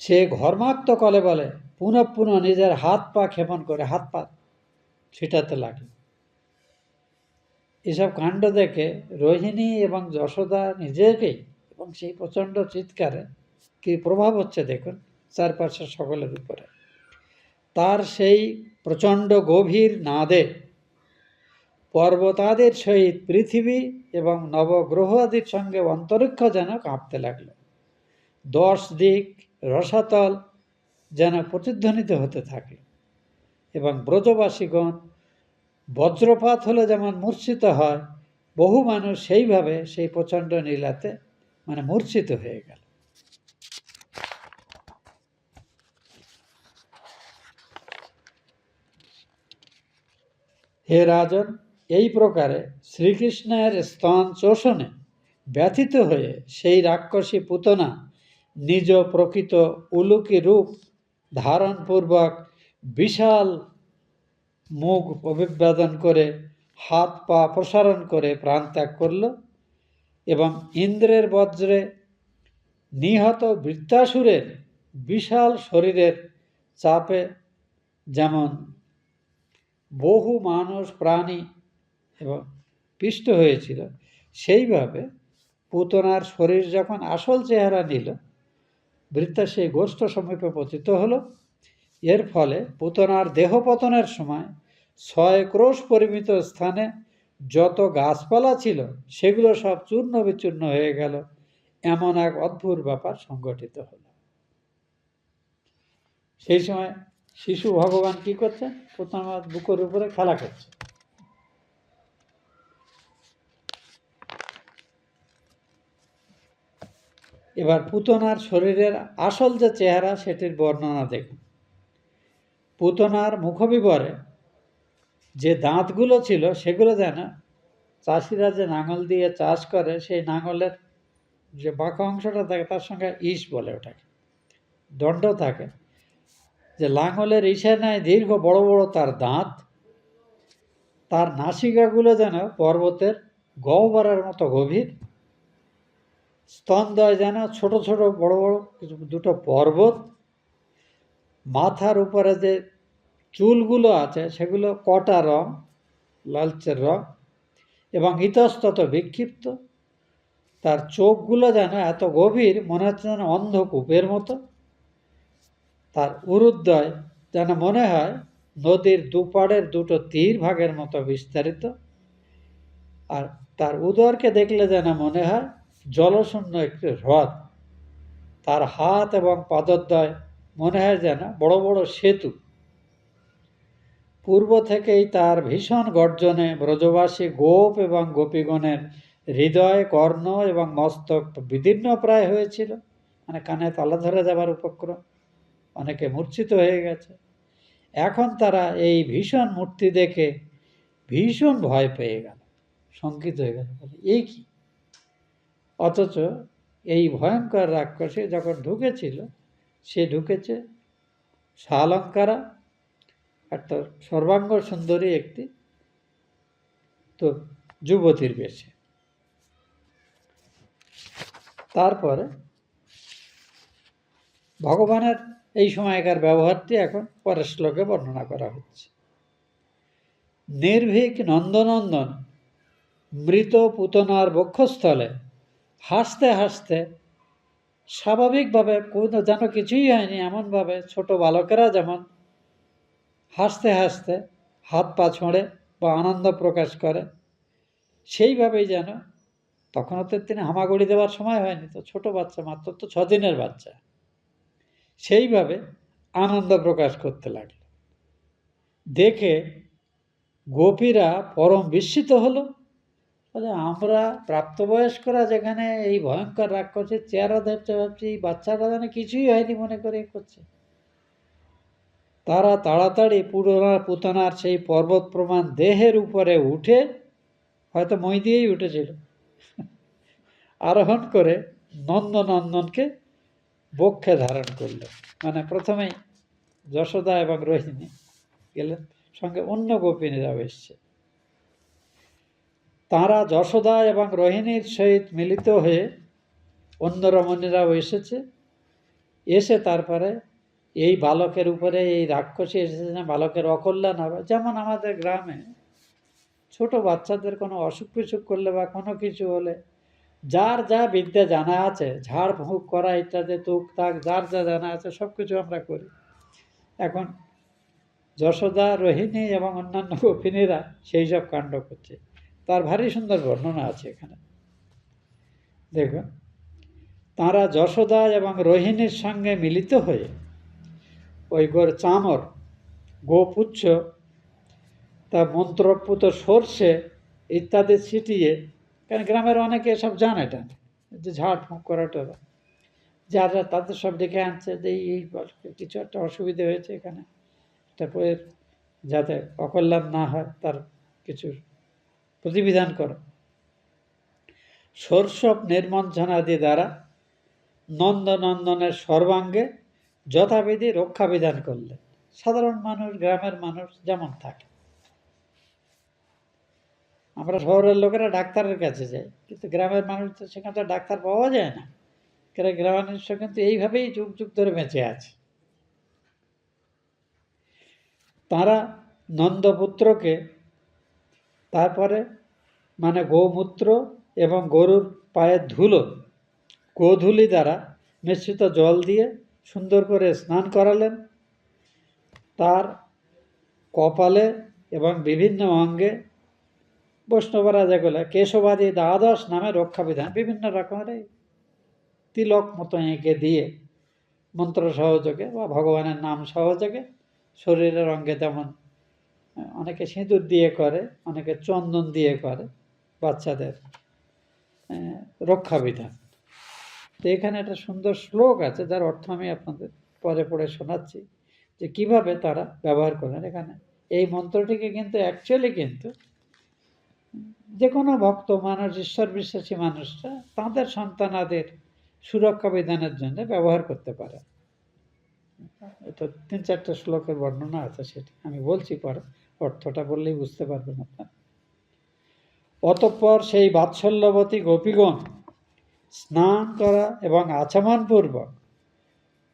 সে ঘর্মাক্ত কলে বলে পুনঃ পুনঃ নিজের হাত পা ক্ষেপণ করে হাত পা ছিটাতে লাগল। এসব কাণ্ড দেখে রোহিণী এবং যশোদা নিজেকেই, এবং সেই প্রচণ্ড চিৎকারে কি প্রভাব হচ্ছে দেখুন চারপাশের সকলের উপরে। তার সেই প্রচণ্ড গভীর নাদে পর্বতাদির সহিত পৃথিবী এবং নবগ্রহ আদির সঙ্গে অন্তরিক্ষ যেন কাঁপতে লাগল। 10 দিক রসাতল যেন প্রতিধ্বনিত হতে থাকে, এবং ব্রজবাসীগণ বজ্রপাত হলে যেমন মূর্ছিত হয়, বহু মানুষ সেইভাবে সেই প্রচণ্ড নীলাতে মানে মূর্ছিত হয়ে গেল। হে রাজন, এই প্রকারে শ্রীকৃষ্ণের স্তন চোষণে ব্যথিত হয়ে সেই রাক্ষসী পুতনা নিজ প্রকৃত উলুকি রূপ ধারণপূর্বক বিশাল মুখ অভিবাদন করে হাত পা প্রসারণ করে প্রাণত্যাগ করল, এবং ইন্দ্রের বজ্রে নিহত বৃত্তাসুরের বিশাল শরীরের চাপে যেমন বহু মানুষ প্রাণী এবং পিষ্ট হয়েছিল, সেইভাবে পুতনার শরীর যখন আসল চেহারা নিল, বৃত্তা সেই গোষ্ঠ সমীপে পতিত হল। এর ফলে পুতনার দেহপতনের সময় 6 ক্রোশ পরিমিত স্থানে যত গাছপালা ছিল সেগুলো সব চূর্ণ বিচূর্ণ হয়ে গেল। এমন এক অদ্ভুত ব্যাপার সংঘটিত হল। সেই সময় শিশু ভগবান কি করছেন? পুতনার বুকের উপরে খেলা করছে। এবার পুতনার শরীরের আসল যে চেহারা সেটির বর্ণনা দেখুন। পুতনার মুখবিবরে যে দাঁতগুলো ছিল সেগুলো যেন চাষিরা যে নাঙল দিয়ে চাষ করে, সেই নাঙলের যে বাঁকা অংশটা থাকে তার সঙ্গে ইস বলে ওটাকে, দণ্ড থাকে, যে লাঙলের ইসে নেয় দীর্ঘ বড় বড় তার দাঁত, তার নাসিকাগুলো যেন পর্বতের গহ্বরের মতো গভীর, স্তনদ্বয় যেন ছোট ছোট বড় বড় দুটো পর্বত, মাথার উপরে যে চুলগুলো আছে সেগুলো কটা রং, লালচের রং, এবং ইতস্তত বিক্ষিপ্ত, তার চোখগুলো যেন এত গভীর মনে হচ্ছে যেন অন্ধকূপের মতো, তার উরুদ্বয় যেন মনে হয় নদীর দুপাড়ের দুটো তীর ভাগের মতো বিস্তারিত, আর তার উদরকে দেখলে যেন মনে হয় জলশূন্য একটি হ্রদ, তার হাত এবং পাদদ্বয় মনে হয় যেন বড় বড় সেতু। পূর্ব থেকেই তার ভীষণ গর্জনে ব্রজবাসী গোপ এবং গোপীগণের হৃদয়, কর্ণ এবং মস্তক বিদীর্ণ প্রায় হয়েছিল, মানে কানে তালা ধরে যাবার উপক্রম, অনেকে মূর্ছিত হয়ে গেছে। এখন তারা এই ভীষণ মূর্তি দেখে ভীষণ ভয় পেয়ে গেল, শঙ্কিত হয়ে গেল, বলে এই কি? অথচ এই ভয়ঙ্কর রাক্ষসী যখন ঢুকেছিল, সে ঢুকেছে শালঙ্কারা, একটা সর্বাঙ্গ সুন্দরী একটি তো যুবতীর বেশে। তারপরে ভগবানের এই সময়কার ব্যবহারটি এখন পরের শ্লোকে বর্ণনা করা হচ্ছে। নির্ভীক নন্দনন্দন মৃত পুতনার বক্ষস্থলে হাসতে হাসতে, স্বাভাবিকভাবে কোনো যেন কিছুই হয়নি এমনভাবে ছোট বালকেরা যেমন হাসতে হাসতে হাত পা ছোঁড়ে বা আনন্দ প্রকাশ করে, সেইভাবেই যেন, তখনও তো তিনি হামাগুড়ি দেওয়ার সময় হয়নি, তো ছোট বাচ্চা, মাত্র তো 6 দিনের বাচ্চা, সেইভাবে আনন্দ প্রকাশ করতে লাগলো। দেখে গোপীরা পরম বিস্মিত হলো। আমরা প্রাপ্তবয়স্করা যেখানে এই ভয়ঙ্কর রাক্ষসের চেহারা দেখতে ভাবছি, এই বাচ্চাটা যেন কিছুই হয়নি মনে করে করছে। তারা তাড়াতাড়ি পুতনার সেই পর্বত প্রমাণ দেহের উপরে উঠে, হয়তো মই দিয়েই উঠেছিল, আরোহণ করে নন্দনন্দনকে বক্ষে ধারণ করল। মানে প্রথমেই যশোদা এবং রোহিণী গেলেন, সঙ্গে অন্য গোপিনীরাও এসছে। তারা যশোদা এবং রোহিণীর সহিত মিলিত হয়ে অন্য রমণীরাও এসেছে। এসে তারপরে এই বালকের উপরে এই রাক্ষসী এসেছে না, বালকের অকল্যাণ হবে। যেমন আমাদের গ্রামে ছোট বাচ্চাদের কোনো অসুখ বিসুখ করলে বা কোনো কিছু হলে যার যা বিদ্যা জানা আছে, ঝাড় ফুঁক করা ইত্যাদি, তুক তাক যার যা জানা আছে সব কিছু আমরা করি। এখন যশোদা, রোহিণী এবং অন্যান্য গোপিনীরা সেই সব কাণ্ড করছে। তার ভারী সুন্দর বর্ণনা আছে এখানে, দেখুন। তারা যশোদা এবং রোহিণীর সঙ্গে মিলিত হয়ে ওই গোর চামর, গোপুচ্ছ, তা মন্ত্রপুত সর্ষে ইত্যাদি ছিটিয়ে, কারণ গ্রামের অনেকে এসব জানে, এটা যে ঝাড় ফুঁক করাটা, যারা তাদের সব ডেকে আনছে যে এই কিছু একটা অসুবিধে হয়েছে এখানে, তারপরে যাতে অকল্যাণ না হয় তার কিছু প্রতিবিধান করে। সর্ষপ নির্মঞ্জনাদি দ্বারা নন্দনন্দনের সর্বাঙ্গে যথাবিধি রক্ষাবিধান করলে। সাধারণ মানুষ, গ্রামের মানুষ যেমন থাকে, আমরা শহরের লোকেরা ডাক্তারের কাছে যাই, কিন্তু গ্রামের মানুষ তো সেখানে তো ডাক্তার পাওয়া যায় না, কারণ গ্রামের মানুষ কিন্তু এইভাবেই যুগ যুগ ধরে বেঁচে আছে। তারা নন্দপুত্রকে তারপরে মানে গোমূত্র এবং গরুর পায়ের ধুলো, গোধূলি দ্বারা মিশ্রিত জল দিয়ে সুন্দর করে স্নান করালেন। তার কপালে এবং বিভিন্ন অঙ্গে বৈষ্ণবরা যেগুলো কেশবাদী দ্বাদশ নামে রক্ষাবিধান, বিভিন্ন রকমের তিলক মতো এঁকে দিয়ে মন্ত্র সহযোগে বা ভগবানের নাম সহযোগে শরীরের অঙ্গে, যেমন অনেকে সিঁদুর দিয়ে করে, অনেকে চন্দন দিয়ে করে বাচ্চাদের রক্ষাবিধান। তো এখানে একটা সুন্দর শ্লোক আছে, যার অর্থ আমি আপনাদের পরে পড়ে শোনাচ্ছি যে কিভাবে তারা ব্যবহার করেন। এখানে এই মন্ত্রটিকে কিন্তু অ্যাকচুয়ালি কিন্তু যে কোনো ভক্ত মানুষ, ঈশ্বর বিশ্বাসী মানুষরা তাদের সন্তানাদের সুরক্ষা বিধানের জন্য ব্যবহার করতে পারে। এটা 3-4টা শ্লোকের বর্ণনা আছে, সেটা আমি বলছি পরে, অর্থটা বললেই বুঝতে পারবেন আপনারা। অতঃপর সেই বাৎসল্যবতী গোপীগণ স্নান করা এবং আচমনপূর্বক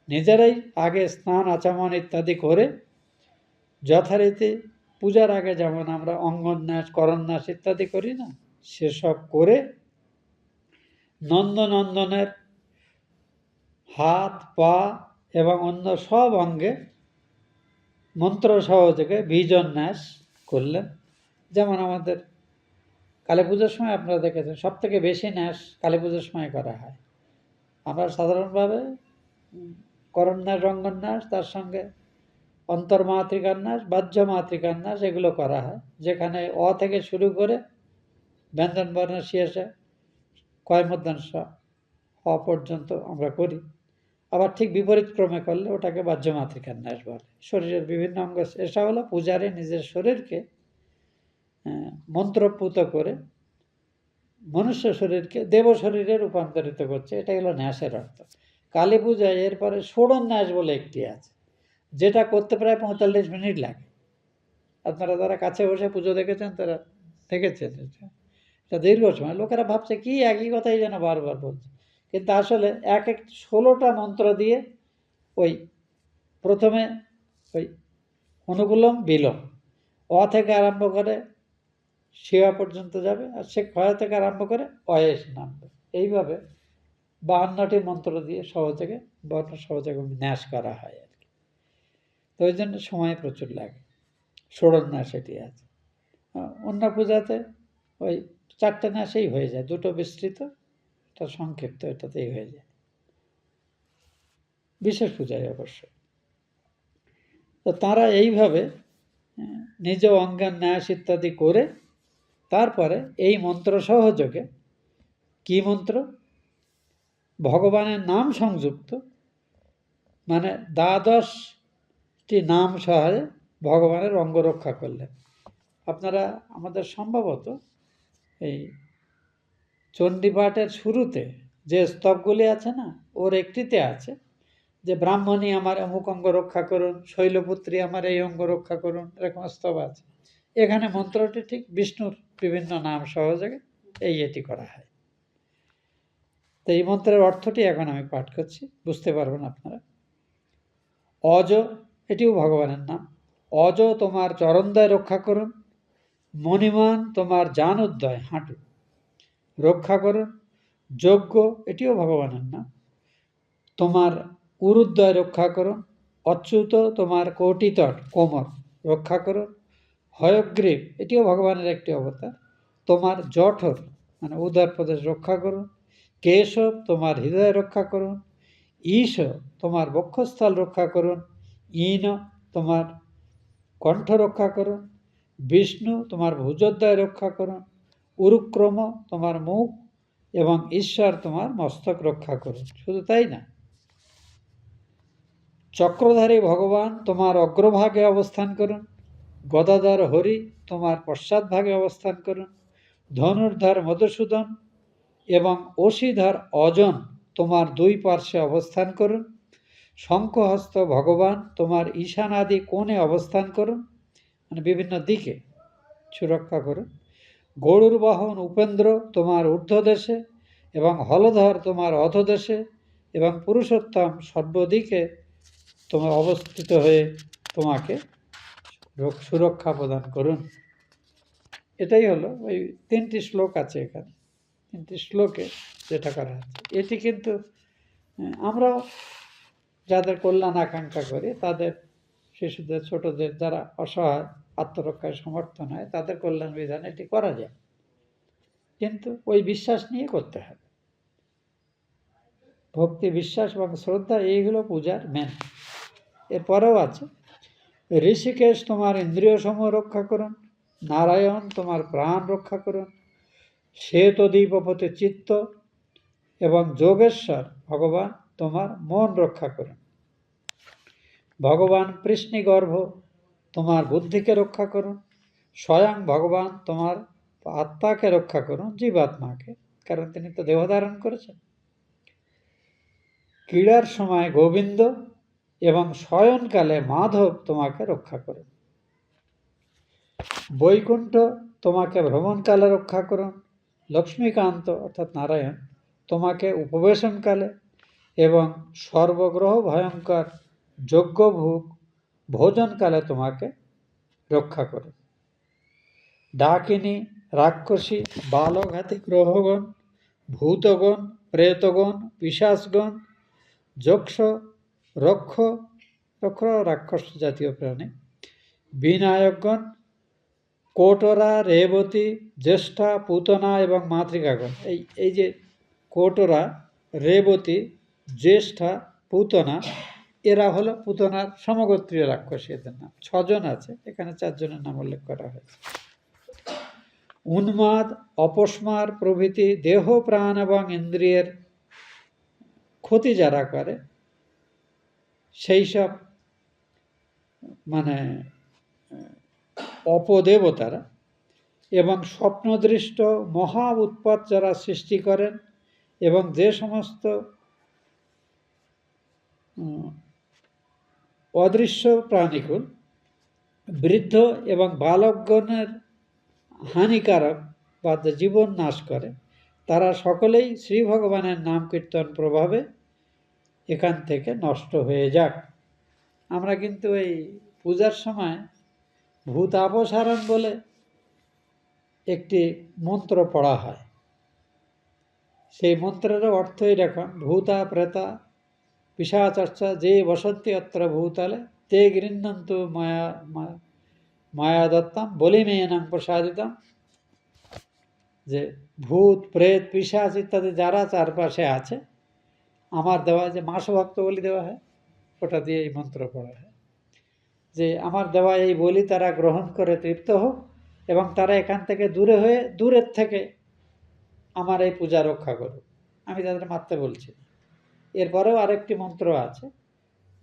নিজেরাই আগে স্নান আচমন ইত্যাদি করে যথারীতি পূজার আগে যেমন আমরা অঙ্গন্যাস, করন্যাস ইত্যাদি করি না, সেসব করে নন্দনন্দনের হাত, পা এবং অন্য সব অঙ্গে মন্ত্র সহযোগে বীজন ন্যাস করলেন। যেমন আমাদের কালী পুজোর সময় আপনারা দেখেছেন সব থেকে বেশি ন্যাস কালী পুজোর সময় করা হয়। আমরা সাধারণভাবে করন্যাস, অঙ্গন্যাস, তার সঙ্গে অন্তর্মাতৃকান্যাস, বাহ্য মাতৃকান্যাস এগুলো করা হয়, যেখানে অ থেকে শুরু করে ব্যঞ্জনবর্ণ শেষে কয়মূর্ধন্য হ পর্যন্ত আমরা করি। আবার ঠিক বিপরীত ক্রমে করলে ওটাকে বাহ্য মাতৃকান্যাস বলে। শরীরের বিভিন্ন অঙ্গ, এসা হলো পূজারী নিজের শরীরকে মন্ত্রপুত করে মনুষ্য শরীরকে দেব শরীরে রূপান্তরিত করছে, এটাই হলো ন্যাসের অর্থ। কালী পূজায় এরপরে ষোড়ন্যাস বলে একটি আছে, যেটা করতে প্রায় 45 মিনিট লাগে। আপনারা যারা কাছে বসে পুজো দেখেছেন তারা দেখেছেন এটা দীর্ঘ সময়। লোকেরা ভাবছে কি একই কথাই যেন বারবার বলছে, কিন্তু আসলে এক 16টা মন্ত্র দিয়ে ওই প্রথমে ওই অনুকূলম বিলোম, অ থেকে আরম্ভ করে শিয়া পর্যন্ত যাবে, আর সে ক্ষয় থেকে আরম্ভ করে অয়েস নামবে। এইভাবে 52টি মন্ত্র দিয়ে সহযোগে বর্ণ সহযোগে ন্যাস করা হয় আর কি। তো ওই জন্য সময় প্রচুর লাগে। ষোড়ন্যাস এটি আছে। অন্য পূজাতে ওই 4টে ন্যাসেই হয়ে যায়, 2টো বিস্তৃত, এটা সংক্ষিপ্ত, এটাতেই হয়ে যায়, বিশেষ পূজায় অবশ্য। তো তারা এইভাবে নিজ অঙ্গের ন্যাস ইত্যাদি করে তারপরে এই মন্ত্র সহযোগে, কি মন্ত্র? ভগবানের নাম সংযুক্ত, মানে 12টি নাম সহায়ে ভগবানের অঙ্গ রক্ষা করলেন। আপনারা আমাদের সম্ভবত এই চণ্ডীপাঠের শুরুতে যে স্তবগুলি আছে না, ওর একটিতে আছে যে ব্রাহ্মণী আমার অমুক অঙ্গ রক্ষা করুন, শৈলপুত্রী আমার এই অঙ্গ রক্ষা করুন, এরকম স্তব আছে। এখানে মন্ত্রটি ঠিক বিষ্ণুর বিভিন্ন নাম সহযোগে এটি করা হয়। তো এই মন্ত্রের অর্থটি এখন আমি পাঠ করছি, বুঝতে পারবেন আপনারা। অজ, এটিও ভগবানের নাম। অজ তোমার চরণদ্বয় রক্ষা করুন, মণিমান তোমার জান উদ্দয় হাঁটু রক্ষা করুন। যজ্ঞ, এটিও ভগবানের নাম, তোমার উরুদ্বয় রক্ষা করুন। অচ্যুত তোমার কোটিতট কোমর রক্ষা করুন। হয়গ্রীব, এটিও ভগবানের একটি অবতার, তোমার জঠর মানে উদর প্রদেশ রক্ষা করুন। কেশব তোমার হৃদয় রক্ষা করুন। ঈশ তোমার বক্ষস্থল রক্ষা করুন। ঈন তোমার কণ্ঠ রক্ষা করুন। বিষ্ণু তোমার ভুজোদ্দয় রক্ষা করুন। উরুক্রম তোমার মুখ এবং ঈশ্বর তোমার মস্তক রক্ষা করুন। শুধু তাই না, চক্রধারী ভগবান তোমার অগ্রভাগে অবস্থান করুন। গদাধর হরি তোমার পশ্চাৎভাগে অবস্থান করুন। ধনুর্ধর মধুসূদন এবং অশীধর অজন তোমার 2 পার্শ্বে অবস্থান করুন। শঙ্খহস্ত ভগবান তোমার ঈশানাদি কোণে অবস্থান করুন, মানে বিভিন্ন দিকে সুরক্ষা করুন। গরুর বাহন উপেন্দ্র তোমার ঊর্ধ্বদেশে এবং হলধর তোমার অধোদেশে এবং পুরুষোত্তম সর্বদিকে তোমার অবস্থিত হয়ে তোমাকে সুরক্ষা প্রদান করুন। এটাই হলো ওই 3টি শ্লোক আছে এখানে, 3টি শ্লোকে যেটা করা আছে। এটি কিন্তু আমরাও যাদের কল্যাণ আকাঙ্ক্ষা করি, তাদের শিশুদের, ছোটদের যারা অসহায়, আত্মরক্ষায় সমর্থ নয়, তাদের কল্যাণ বিধান এটি করা যায়, কিন্তু ওই বিশ্বাস নিয়ে করতে হবে। ভক্তি, বিশ্বাস এবং শ্রদ্ধা, এইগুলো পূজার মেন। এরপরেও আছে, ঋষিকেশ তোমার ইন্দ্রিয় সমূহ রক্ষা করুন। নারায়ণ তোমার প্রাণ রক্ষা করুন। শ্বেতদ্বীপপতি চিত্ত এবং যোগেশ্বর ভগবান তোমার মন রক্ষা করুন। ভগবান কৃষ্ণগর্ভ তোমার বুদ্ধিকে রক্ষা করুন। স্বয়ং ভগবান তোমার আত্মাকে রক্ষা করুন, জীবাত্মাকে, কারণ তিনি তো দেহ ধারণ করেছেন। ক্রীড়ার সময় গোবিন্দ এবং শয়নকালে মাধব তোমাকে রক্ষা করুন। বৈকুণ্ঠ তোমাকে ভ্রমণকালে রক্ষা করুন। লক্ষ্মীকান্ত অর্থাৎ নারায়ণ তোমাকে উপবেশনকালে এবং সর্বগ্রহ ভয়ঙ্কর যজ্ঞভোগ ভোজনকালে তোমাকে রক্ষা করুন। ডাকিনী, রাক্ষসী, বালঘাতী গ্রহগণ, ভূতগণ, প্রেতগণ, পিশাচগণ, যক্ষ, রক্ষ রাক্ষস জাতীয় প্রাণী, বিনায়কগণ, কোটরা, রেবতী, জ্যেষ্ঠা, পুতনা এবং মাতৃকাগণ। এই যে কোটরা, রেবতী, জ্যেষ্ঠা, পুতনা, এরা হলো পুতনার সমগোত্রীয় রাক্ষসী। এদের নাম 6 জন আছে, এখানে 4 জনের নাম উল্লেখ করা হয়েছে। উন্মাদ, অপস্মার প্রভৃতি দেহ, প্রাণ এবং ইন্দ্রিয়ের ক্ষতি যারা করে সেই সব মানে অপদেবতারা, এবং স্বপ্নদৃষ্ট মহা উৎপাত যারা সৃষ্টি করেন, এবং যে সমস্ত অদৃশ্য প্রাণীকুল বৃদ্ধ এবং বালকগণের হানিকারক বা জীবন নাশ করে, তারা সকলেই শ্রী ভগবানের নাম কীর্তন প্রভাবে এখান থেকে নষ্ট হয়ে যাক। আমরা কিন্তু এই পূজার সময় ভূতাপসারণ বলে একটি মন্ত্র পড়া হয়। সেই মন্ত্রের অর্থ এরকম: ভূতা প্রেতা পিশাচর্চা যে বসন্তি অত্র ভূতলে তে গৃহ্ণন্তু মায়া দত্তম বলিমেয়নাং প্রসাদিতম। যে ভূত, প্রেত, পিশাচ ইত্যাদি যারা চারপাশে আছে, আমার দেওয়া যে মাসভক্ত বলি দেওয়া হয়, ওটা দিয়ে এই মন্ত্র পড়া হয় যে আমার দেওয়া এই বলি তারা গ্রহণ করে তৃপ্ত হোক, এবং তারা এখান থেকে দূরের থেকে আমার এই পূজা রক্ষা করুক। আমি তাদের মারতে বলছি না। এরপরেও আরেকটি মন্ত্র আছে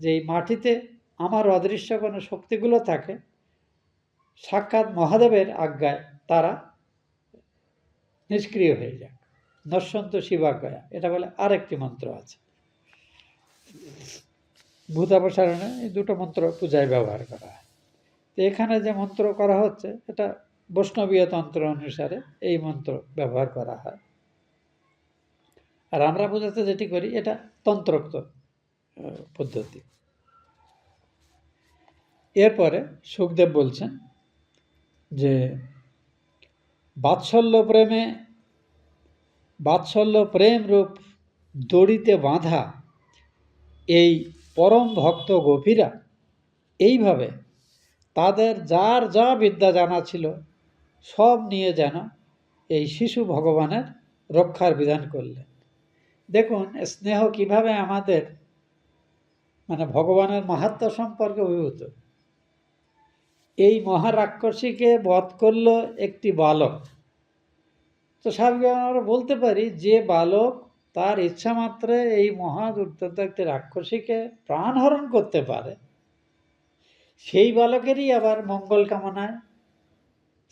যে এই মাটিতে আমার অদৃশ্য কোনো শক্তিগুলো থাকে, সাক্ষাৎ মহাদেবের আজ্ঞায় তারা নিষ্ক্রিয় হয়ে যাক, নশ্যন্ত শিবাজ্ঞয়া, এটা বলে আরেকটি মন্ত্র আছে। ভূতাপসারণে এই দুটো মন্ত্র পূজায় ব্যবহার করা হয়। তো এখানে যে মন্ত্র করা হচ্ছে এটা বৈষ্ণবীয় তন্ত্র অনুসারে এই মন্ত্র ব্যবহার করা হয়। আর আমরা পূজাতে যেটি করি এটা তন্ত্রোক্ত পদ্ধতি। এরপরে সুখদেব বলছেন যে বাৎসল্য প্রেম রূপ দড়িতে বাঁধা এই পরম ভক্ত গোপীরা এইভাবে তাদের যার যা বিদ্যা জানা ছিল সব নিয়ে যেন এই শিশু ভগবানের রক্ষার বিধান করলেন। দেখুন স্নেহ কিভাবে আমাদের মানে ভগবানের মাহাত্ম্য সম্পর্কে অভিভূত। এই মহারাক্ষসীকে বধ করল একটি বালক। তো স্বাভাবিকভাবে আমরা বলতে পারি যে বালক তার ইচ্ছা মাত্রে এই মহাদুর্দন্ত একটি রাক্ষসীকে প্রাণহরণ করতে পারে, সেই বালকেরই আবার মঙ্গল কামনায়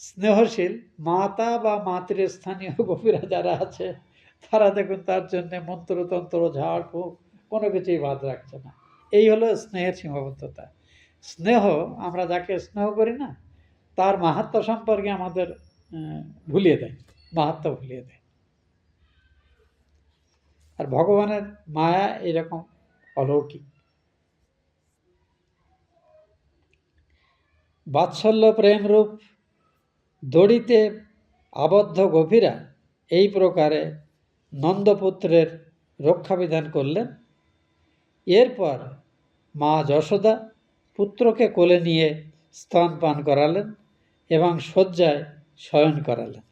স্নেহশীল মাতা বা মাতৃস্থানীয় গোপীরা যারা আছে তারা দেখুন তার জন্য মন্ত্রতন্ত্র, ঝাড়ফুঁক কোনো কিছুই বাদ রাখছে না। এই হলো স্নেহের সীমাবদ্ধতা। স্নেহ, আমরা যাকে স্নেহ করি না তার মাহাত্ম্য সম্পর্কে আমাদের ভুলিয়ে দেয়, মাহাত্ম্য ভুলিয়ে দেয়। আর ভগবানের মায়া এরকম অলৌকিক। বাৎসল্য প্রেমরূপ দড়িতে আবদ্ধ গোপীরা এই প্রকারে নন্দপুত্রের রক্ষা বিধান করলেন। এরপর মা যশোদা পুত্রকে কোলে নিয়ে স্তন পান করালেন এবং শয্যায় শয়ন করালেন।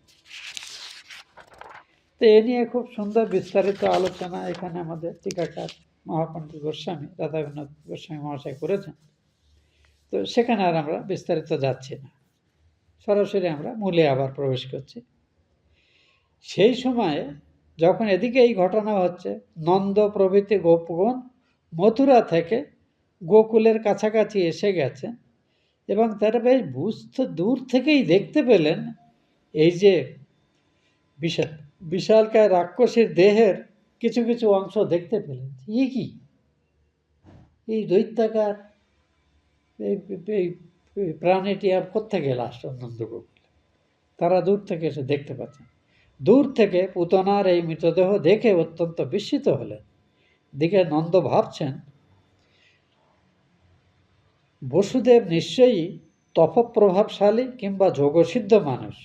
তো এ নিয়ে খুব সুন্দর বিস্তারিত আলোচনা এখানে আমাদের টিকাকার মহাপণ্ডিত গোস্বামী, রাধাবিনোদ গোস্বামী মহাশয় করেছেন। তো সেখানে আর আমরা বিস্তারিত যাচ্ছি না, সরাসরি আমরা মূলে আবার প্রবেশ করছি। সেই সময়ে যখন এদিকে এই ঘটনা হচ্ছে, নন্দ প্রভৃতি গোপগণ মথুরা থেকে গোকুলের কাছাকাছি এসে গেছে এবং তারা বেশ দূর থেকেই দেখতে পেলেন এই যে বিশাল বিশালকায় রাক্ষসীর দেহের কিছু কিছু অংশ দেখতে পেলেন। কি এই দৈত্যাকার এই প্রাণীটি আর কোত্থেকে এলো আসলো নন্দগোকুলে? তারা দূর থেকে এসে দেখতে পাচ্ছেন। দূর থেকে পুতনার এই মৃতদেহ দেখে অত্যন্ত বিস্মিত হলেন। দিকে নন্দ ভাবছেন, বসুদেব নিশ্চয়ই তপপ্রভাবশালী কিংবা যোগসিদ্ধ মানুষ।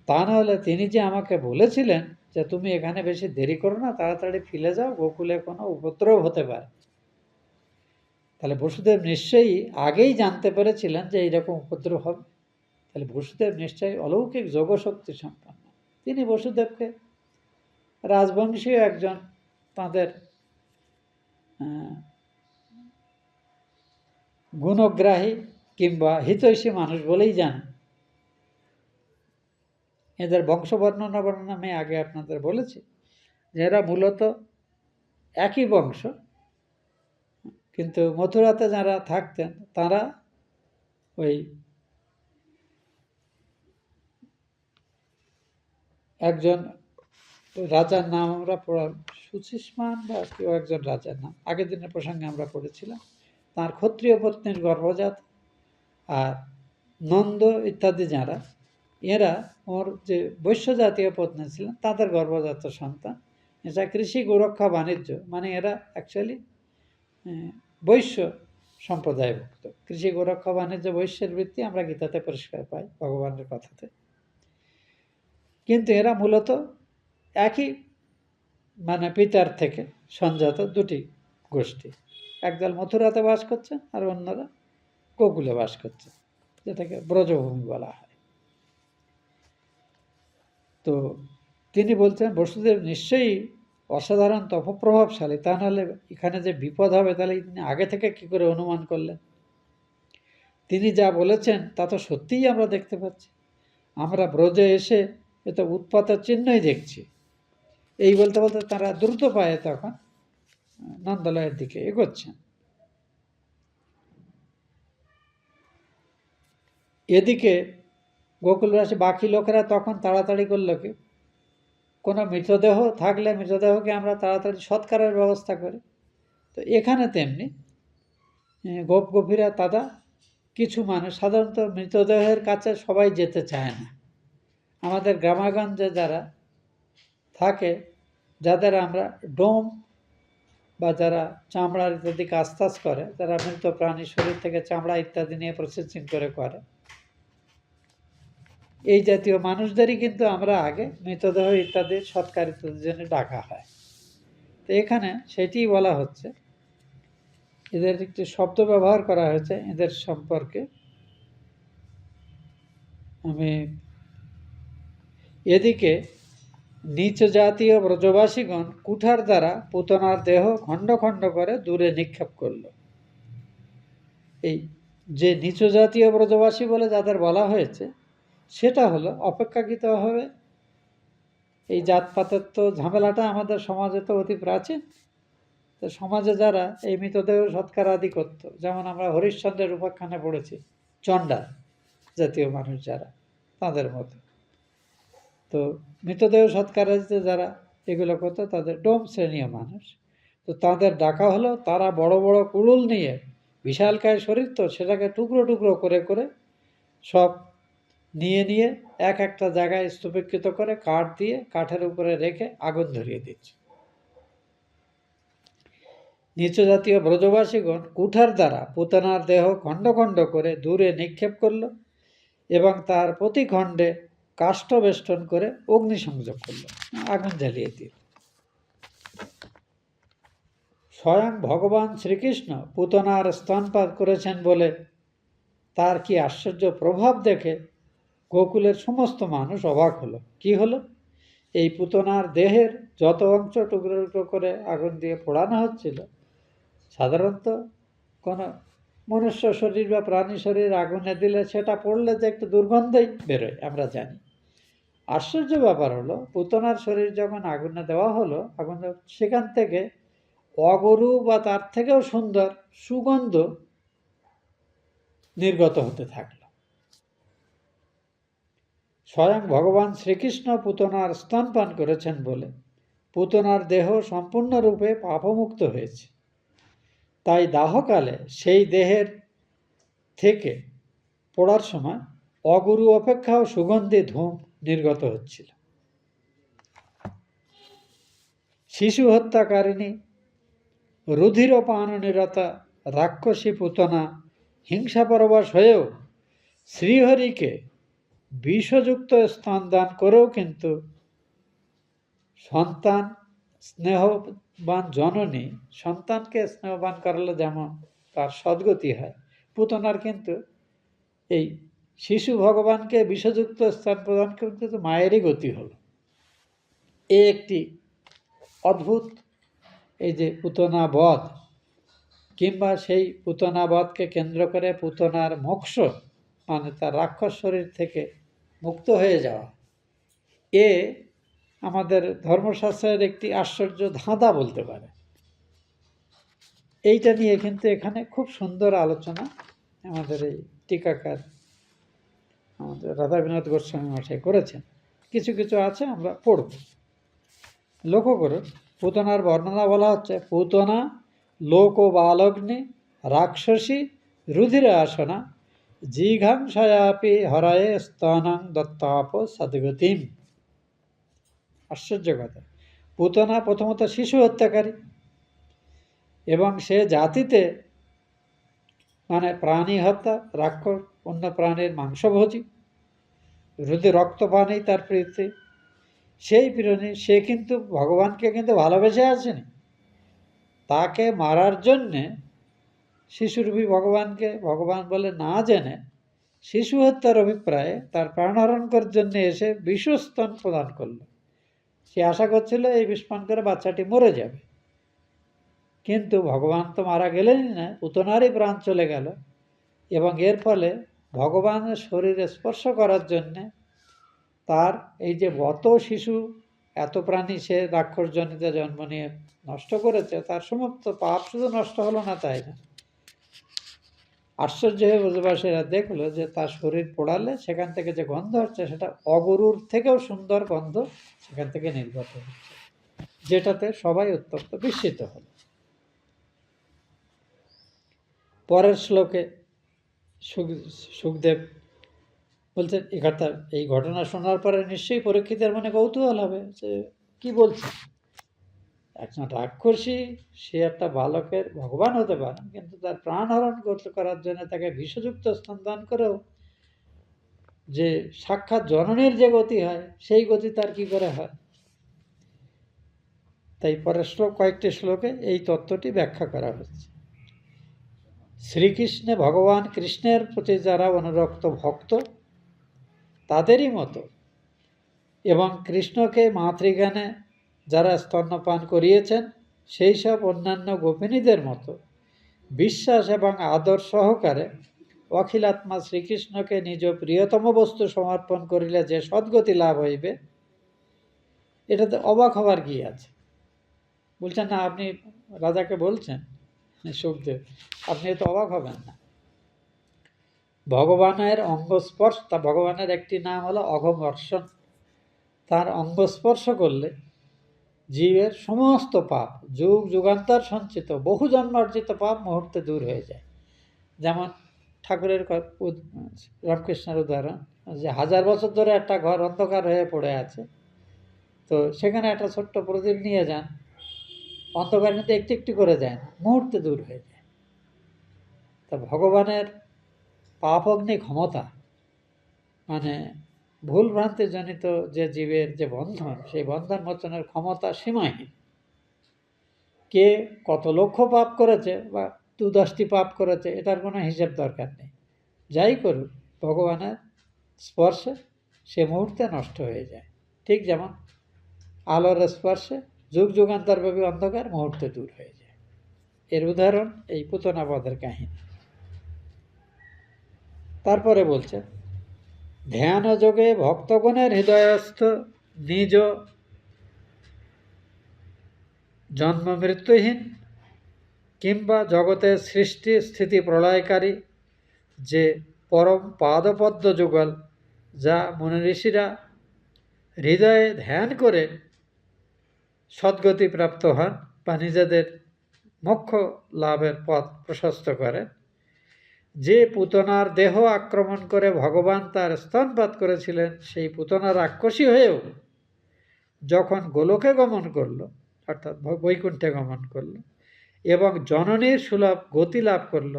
তা নাহলে তিনি যে আমাকে বলেছিলেন যে তুমি এখানে বেশি দেরি করো না, তাড়াতাড়ি ফিরে যাও, গোকুলে কোনো উপদ্রব হতে পারে। তাহলে বসুদেব নিশ্চয়ই আগেই জানতে পেরেছিলেন যে এইরকম উপদ্রব হবে। তাহলে বসুদেব নিশ্চয়ই অলৌকিক যোগশক্তি সম্পন্ন। তিনি বসুদেবকে রাজবংশীয় একজন তাঁদের গুণগ্রাহী কিংবা হিতৈষী মানুষ বলেই জানেন। এদের বংশ বর্ণনা আমি আগে আপনাদের বলেছি যে এরা মূলত একই বংশ, কিন্তু মথুরাতে যারা থাকতেন তারা ওই একজন রাজার নাম আমরা সুচিষ্মান বা কেউ একজন রাজার নাম আগের দিনের প্রসঙ্গে আমরা পড়েছিলাম। তার ক্ষত্রিয় পত্নীর গর্ভজাত, আর নন্দ ইত্যাদি যারা, এরা ওর যে বৈশ্য জাতীয় পত্নী ছিলেন তাদের গর্ভজাত সন্তান। এটা কৃষি গোরক্ষা বাণিজ্য, মানে এরা অ্যাকচুয়ালি বৈশ্য সম্প্রদায়ভুক্ত। কৃষি গোরক্ষা বাণিজ্য বৈশ্যের বৃত্তি আমরা গীতাতে পরিষ্কার পাই ভগবানের কথাতে। কিন্তু এরা মূলত একই মানে পিতার থেকে সঞ্জাত দুটি গোষ্ঠী। একদল মথুরাতে বাস করছে আর অন্যরা গোকুলে বাস করছে, যেটাকে ব্রজভূমি বলা হয়। তো তিনি বলছেন বসুদেব নিশ্চয়ই অসাধারণ তপপ্রভাবশালী, তা নাহলে এখানে যে বিপদ হবে তাহলে তিনি আগে থেকে কি করে অনুমান করলেন? তিনি যা বলেছেন তা তো সত্যিই আমরা দেখতে পাচ্ছি। আমরা ব্রজে এসে এ তো উৎপাতের চিহ্নই দেখছি। এই বলতে বলতে তারা দ্রুত পায়ে তখন নন্দালয়ের দিকে এগোচ্ছেন। এদিকে গোকুলবাসী বাকি লোকেরা তখন তাড়াতাড়ি করলো কি, কোনো মৃতদেহ থাকলে মৃতদেহকে আমরা তাড়াতাড়ি সৎকারের ব্যবস্থা করি। তো এখানে তেমনি গোপ গোপীরা তারা কিছু মানুষ সাধারণত মৃতদেহের কাছে সবাই যেতে চায় না। আমাদের গ্রামাগঞ্জে যারা থাকে, যাদের আমরা ডোম বা যারা চামড়ার ইত্যাদি কাজ টাজ করে, যারা মৃত প্রাণীর শরীর থেকে চামড়া ইত্যাদি নিয়ে প্রসেসিং করে, এই জাতীয় মানুষদেরই কিন্তু আমরা আগে মৃতদেহ ইত্যাদি সৎকার ইত্যাদির জন্য ডাকা হয়। তো এখানে সেটিই বলা হচ্ছে, এদের একটি শব্দ ব্যবহার করা হয়েছে এদের সম্পর্কে। এদিকে নিচ জাতীয় ব্রজবাসীগণ কুঠার দ্বারা পুতনার দেহ খণ্ড খণ্ড করে দূরে নিক্ষেপ করল। এই যে নিচ জাতীয় ব্রজবাসী বলে যাদের বলা হয়েছে, সেটা হলো অপেক্ষাকৃতভাবে এই জাতপাতের তো ঝামেলাটা আমাদের সমাজে তো অতি প্রাচীন। তো সমাজে যারা এই মৃতদেহ সৎকার আদি করত, যেমন আমরা হরিশ্চন্দ্রের উপাখ্যানে পড়েছি, চণ্ডাল জাতীয় মানুষ যারা, তাদের মতো। তো মৃতদেহ সৎকারে যারা এগুলো করতো তাদের ডোম শ্রেণীয় মানুষ। তো তাদের ডাকা হলো, তারা বড় বড় কুড়ুল নিয়ে, বিশালকায় শরীর তো, সেটাকে টুকরো টুকরো করে করে সব নিয়ে এক একটা জায়গায় স্তূপীকৃত করে কাঠ দিয়ে কাঠের উপরে রেখে আগুন ধরিয়ে দিচ্ছে। নিচ জাতীয় ব্রজবাসীগণ কুঠার দ্বারা পুতনার দেহ খণ্ড খণ্ড করে দূরে নিক্ষেপ করল এবং তার প্রতি খণ্ডে কাষ্ঠ বেষ্টন করে অগ্নিসংযোগ করল, আগুন জ্বালিয়ে দিল। স্বয়ং ভগবান শ্রীকৃষ্ণ পুতনার স্তনপাত করেছেন বলে তার কি আশ্চর্য প্রভাব দেখে গোকুলের সমস্ত মানুষ অবাক হলো। কি হলো? এই পুতনার দেহের যত অংশ টুকরো টুকরো করে আগুন দিয়ে পোড়ানো হচ্ছিল, সাধারণত কোনো মনুষ্য শরীর বা প্রাণী শরীর আগুনে দিলে সেটা পড়লে যে একটু দুর্গন্ধই বেরোয়, আমরা জানি। আশ্চর্য ব্যাপার হলো, পুতনার শরীর যখন আগুনে দেওয়া হলো, সেখান থেকে অগরু বা তার থেকেও সুন্দর সুগন্ধ নির্গত হতে থাকলো। স্বয়ং ভগবান শ্রীকৃষ্ণ পুতনার স্তনপান করেছেন বলে পুতনার দেহ সম্পূর্ণরূপে পাপমুক্ত হয়েছে। তাই দাহকালে সেই দেহের থেকে পড়ার সময় অগুরু অপেক্ষাও সুগন্ধি ধূম নির্গত হচ্ছিল। শিশু হত্যাকারিণী রুধিরপাননিরতা রাক্ষসী পুতনা হিংসাপরবশ হয়েও শ্রীহরিকে বিষযুক্ত স্তনদান করেও কিন্তু সন্তান স্নেহবান জননী সন্তানকে স্নেহবান করালে যেমন তার সদ্গতি হয়, পুতনার কিন্তু এই শিশু ভগবানকে বিষযুক্ত স্তন প্রদান করতে তো মায়েরই গতি হলো। এ একটি অদ্ভুত এই যে পুতনা বধ, কিংবা সেই পুতনা বধকে কেন্দ্র করে পুতনার মোক্ষ মানে তার রাক্ষস শরীর থেকে মুক্ত হয়ে যাওয়া, এ আমাদের ধর্মশাস্ত্রের একটি আশ্চর্য ধাঁধা বলতে পারে। এইটা নিয়ে কিন্তু এখানে খুব সুন্দর আলোচনা আমাদের এই টিকাকার আমাদের রাধা বিনোদ গোস্বামী মশাই করেছেন। কিছু কিছু আছে, আমরা পড়ব। লক্ষ্য করুন, পুতনার বর্ণনা বলা হচ্ছে, পুতনা লোক বালগ্নি রাক্ষসী রুধিরে আসনা জিঘাংসায়াপি হরায়ে স্তনং দত্তাপ সদ্গতিম। আশ্চর্য কথা। পুতনা প্রথমত শিশু হত্যাকারী এবং সে জাতিতে মানে প্রাণী হত্যা, রাক্ষস অন্য প্রাণীর মাংসভোজী, রক্তপানেই তার প্রীতি। সেই প্রেরণী সে কিন্তু ভগবানকে কিন্তু ভালোবেসে আসেনি, তাকে মারার জন্যে শিশুরূপী ভগবানকে ভগবান বলে না জেনে শিশু হত্যার অভিপ্রায়ে তার প্রাণহরণ করার জন্য এসে বিষস্তন প্রদান করল। সে আশা করছিল এই বিস্পান করে বাচ্চাটি মরে যাবে, কিন্তু ভগবান তো মারা গেলেনই না, পুতনারই প্রাণ চলে গেল। এবং এর ফলে ভগবানের শরীরে স্পর্শ করার জন্যে তার এই যে বত শিশু এত প্রাণী সে রাক্ষসজনিতে জন্ম নিয়ে নষ্ট করেছে, তার সমস্ত পাপ শুধু নষ্ট হলো না তাই না, আশ্চর্য হয়ে ব্রজবাসীরা দেখলো যে তার শরীর পোড়ালে সেখান থেকে যে গন্ধ হচ্ছে সেটা অগরুর থেকেও সুন্দর গন্ধ সেখান থেকে নির্গত হচ্ছে, যেটাতে সবাই অত্যন্ত বিস্মিত হল। পরের শ্লোকে সুখদেব বলছেন, এই ঘটনা শোনার পরে নিশ্চয়ই পরীক্ষিতের মনে কৌতূহল হবে যে কি বলছে, একজন রাক্ষসী সে একটা বালকের ভগবান হতে পারে, কিন্তু তার প্রাণ হরণ করার জন্য তাকে বিষযুক্ত স্তনদান করেও যে সাক্ষাৎ জননীর যে গতি হয় সেই গতি তার কি করে হয়। তাই পরের কয়েকটি শ্লোকে এই তত্ত্বটি ব্যাখ্যা করা হচ্ছে। শ্রীকৃষ্ণে ভগবান কৃষ্ণের প্রতি যারা অনুরক্ত ভক্ত তাদেরই মতো এবং কৃষ্ণকে মাতৃজ্ঞানে যারা স্তন্যপান করিয়েছেন সেই সব অন্যান্য গোপিনীদের মতো বিশ্বাস এবং আদর সহকারে অখিলাত্মা শ্রীকৃষ্ণকে নিজ প্রিয়তম বস্তু সমর্পণ করিলে যে সদ্গতি লাভ হইবে, এটাতে অবাক হবার কি আছে। বলছেন না, আপনি রাজাকে বলছেন সুখদেব, আপনি তো অবাক হবেন না। ভগবানের অঙ্গস্পর্শ, তা ভগবানের একটি নাম হলো অঘমর্ষণ, তার অঙ্গস্পর্শ করলে জীবের সমস্ত পাপ যুগ যুগান্তর সঞ্চিত বহু জন্মার্জিত পাপ মুহূর্তে দূর হয়ে যায়। যেমন ঠাকুরের রামকৃষ্ণের উদাহরণ, যে 1000 বছর ধরে একটা ঘর অন্ধকার হয়ে পড়ে আছে, তো সেখানে একটা ছোট্ট প্রদীপ নিয়ে যান, অন্ধকার কিন্তু একটু একটু করে যায় না, মুহূর্তে দূর হয়ে যায়। তা ভগবানের পাপ অগ্নি ক্ষমতা মানে ভুল ভ্রান্তি জনিত যে জীবের যে বন্ধন, সেই বন্ধন মোচনের ক্ষমতা সীমাহীন। কে কত লক্ষ পাপ করেছে বা 2-10টি পাপ করেছে এটার কোনো হিসেব দরকার নেই, যাই করুক ভগবানের স্পর্শে সে মুহূর্তে নষ্ট হয়ে যায়। ঠিক যেমন আলোর স্পর্শে যুগ যুগান্তরব্যাপী অন্ধকার মুহূর্তে দূর হয়ে যায়। এর উদাহরণ এই পুতনা বধের কাহিনী। তারপরে বলছে, ধ্যান যোগে ভক্তগণের হৃদয়স্থ নিজ জন্ম মৃত্যুহীন কিংবা জগতের সৃষ্টি স্থিতি প্রলয়কারী যে পরম পাদপদ্ম যুগল যা মুনি ঋষিরা হৃদয়ে ধ্যান করে সদ্গতি প্রাপ্ত হন বা নিজেদের মোক্ষ লাভের পথ প্রশস্ত করেন। যে পুতনার দেহ আক্রমণ করে ভগবান তার স্তনপাত করেছিলেন, সেই পুতনা রাক্ষসী হয়েও যখন গোলোকে গমন করল, অর্থাৎ বৈকুণ্ঠে গমন করল এবং জননীর সুলভ গতি লাভ করল,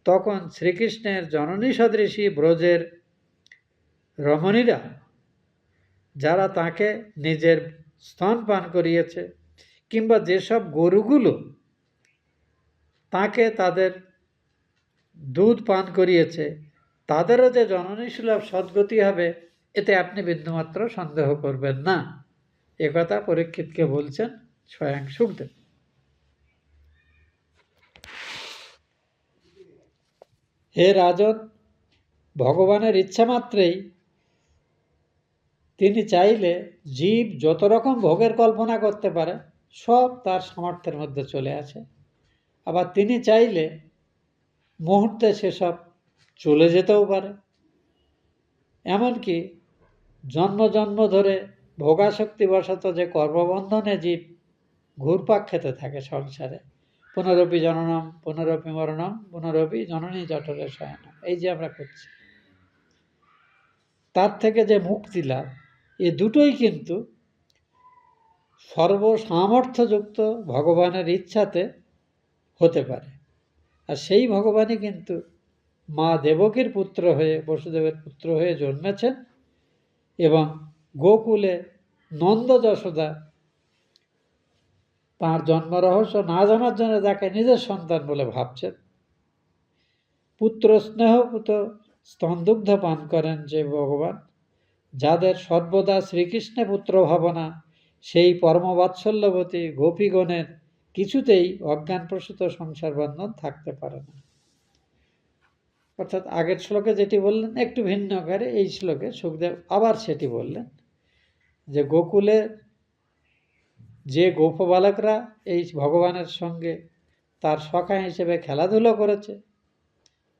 তখন শ্রীকৃষ্ণের জননী সদৃশী ব্রজের রমণীরা, যারা তাকে নিজের স্তন পান করিয়েছে, কিংবা যেসব গরুগুলো তাকে তাদের দুধ পান করিয়েছে, তাদেরও যে জননী সুলভ সদ্গতি হবে, এতে আপনি বিন্দুমাত্র সন্দেহ করবেন না। একথা পরীক্ষিতকে বলছেন স্বয়ং সুখদেব। হে রাজন, ভগবানের ইচ্ছা মাত্রেই তিনি চাইলে জীব যত রকম ভোগের কল্পনা করতে পারে, সব তার সামর্থ্যের মধ্যে চলে আসে। আবার তিনি চাইলে মুহূর্তে সেসব চলে যেতেও পারে। এমনকি জন্ম জন্ম ধরে ভোগাসক্তিবশত যে কর্মবন্ধনে জীব ঘুরপাক খেতে থাকে সংসারে, পুনরপি জননম পুনরপি মরণম পুনরপি জননী জঠরে শয়নম, এই যে আমরা করছি, তার থেকে যে মুক্তি লাভ, এ দুটোই কিন্তু সর্বসামর্থ্যযুক্ত ভগবানের ইচ্ছাতে হতে পারে। আর সেই ভগবানই কিন্তু মা দেবকীর পুত্র হয়ে, বসুদেবের পুত্র হয়ে জন্মেছেন এবং গোকুলে নন্দ যশোদা তাঁর জন্ম রহস্য না জানার জন্য যাকে নিজের সন্তান বলে ভাবছেন, পুত্র স্নেহপুত স্তনদুগ্ধ পান করেন যে ভগবান, যাদের সর্বদা শ্রীকৃষ্ণে পুত্র ভাবনা, সেই পরমবাৎসল্যবতী গোপীগণের কিছুতেই অজ্ঞানপ্রসূত সংসার বন্ধন থাকতে পারে না। অর্থাৎ আগের শ্লোকে যেটি বললেন একটু ভিন্ন আকারে, এই শ্লোকে সুখদেব আবার সেটি বললেন যে গোকুলে যে গোপ বালকরা এই ভগবানের সঙ্গে তার সখা হিসেবে খেলাধুলো করেছে,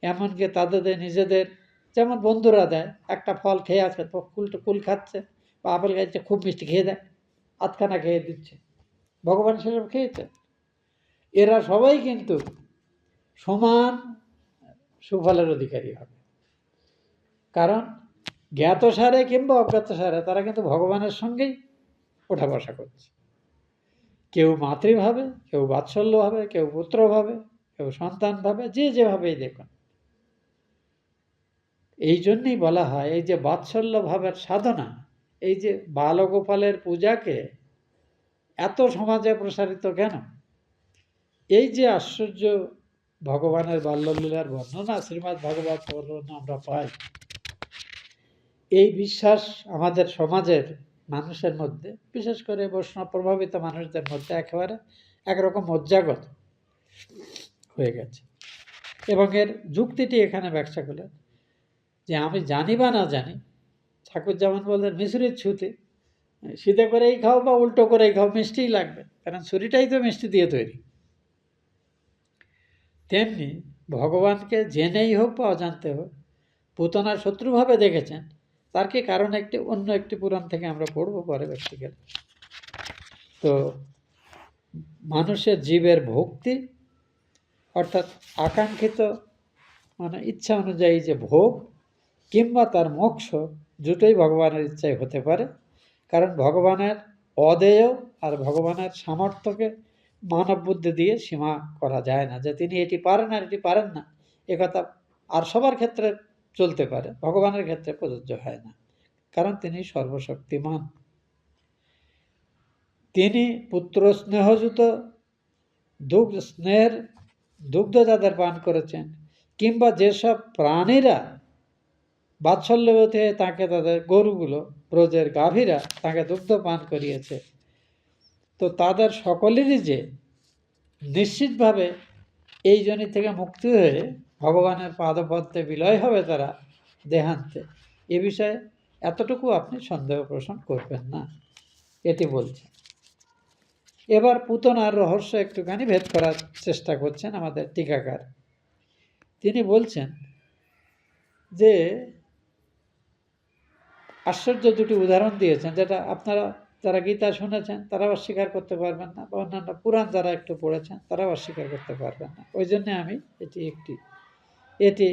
এমনকি তাদের নিজেদের যেমন বন্ধুরা দেয়, একটা ফল খেয়ে আছে তো কুল খাচ্ছে বা আপেল খাচ্ছে, খুব মিষ্টি খেয়ে দেয়, আধখানা খেয়ে দিচ্ছে, ভগবান সেসব খেয়েছে। এরা সবাই কিন্তু সমান সুফলের অধিকারী হবে, কারণ জ্ঞাতসারে কিংবা অজ্ঞাতসারে তারা কিন্তু ভগবানের সঙ্গেই ওঠা বসা করছে। কেউ মাতৃভাবে, কেউ বাৎসল্যভাবে, কেউ পুত্রভাবে, কেউ সন্তানভাবে, যে যেভাবেই দেখুন। এই জন্যই বলা হয় এই যে বাৎসল্য ভাবের সাধনা, এই যে বালগোপালের পূজাকে এত সমাজে প্রসারিত কেন? এই যে আশ্চর্য ভগবানের বাল্যলীলার বর্ণনা শ্রীমদ্ ভাগবত বর্ণনা আমরা পাই, এই বিশ্বাস আমাদের সমাজের মানুষের মধ্যে, বিশেষ করে বৈষ্ণব প্রভাবিত মানুষদের মধ্যে একেবারে একরকম মজ্জাগত হয়ে গেছে। এবং এর যুক্তিটি এখানে ব্যাখ্যা করলেন যে আমি জানি বা না জানি, ঠাকুর যেমন বললেন মিছরির ছুতে, সিধে করেই খাও বা উল্টো করেই খাও, মিষ্টিই লাগবে, কারণ ছুরিটাই তো মিষ্টি দিয়ে তৈরি। তেমনি ভগবানকে জেনেই হোক বা অজান্তে হোক পুতনার শত্রুভাবে দেখেছেন, তার কি কারণ অন্য একটি পুরাণ থেকে আমরা পড়ব পরে ব্যক্তিগত। তো মানুষের জীবের ভক্তি অর্থাৎ আকাঙ্ক্ষিত মানে ইচ্ছা অনুযায়ী যে ভোগ কিংবা তার মোক্ষ, দুটোই ভগবানের ইচ্ছায় হতে পারে। কারণ ভগবানের অদেয় আর ভগবানের সামর্থ্যকে মানব বুদ্ধি দিয়ে সীমা করা যায় না, যে তিনি এটি পারেন আর এটি পারেন না, একথা আর সবার ক্ষেত্রে চলতে পারে, ভগবানের ক্ষেত্রে প্রযোজ্য হয় না, কারণ তিনি সর্বশক্তিমান। তিনি পুত্র স্নেহযুত স্নেহের দুগ্ধ যাদের পান করেছেন, কিংবা যেসব প্রাণীরা বাৎসল্যবতী হয়ে তাকে, তাদের গরুগুলো ব্রজের গাভীরা তাকে দুগ্ধ পান করিয়েছে, তো তাদের সকলেরই যে নিশ্চিতভাবে এই জনি থেকে মুক্তি হয়ে ভগবানের পাদপদ্মে বিলয় হবে তারা দেহান্তে, এ বিষয়ে এতটুকু আপনি সন্দেহ পোষণ করবেন না, এটি বলছে। এবার পুতনার রহস্য একটুখানি ভেদ করার চেষ্টা করছেন আমাদের টিকাকার। তিনি বলছেন যে আশ্চর্য দুটি উদাহরণ দিয়েছেন, যেটা আপনারা যারা গীতা শুনেছেন তারাও অস্বীকার করতে পারবেন না, বা অন্যান্য পুরাণ যারা একটু পড়েছেন তারাও অস্বীকার করতে পারবেন না। ওই জন্যে আমি এটি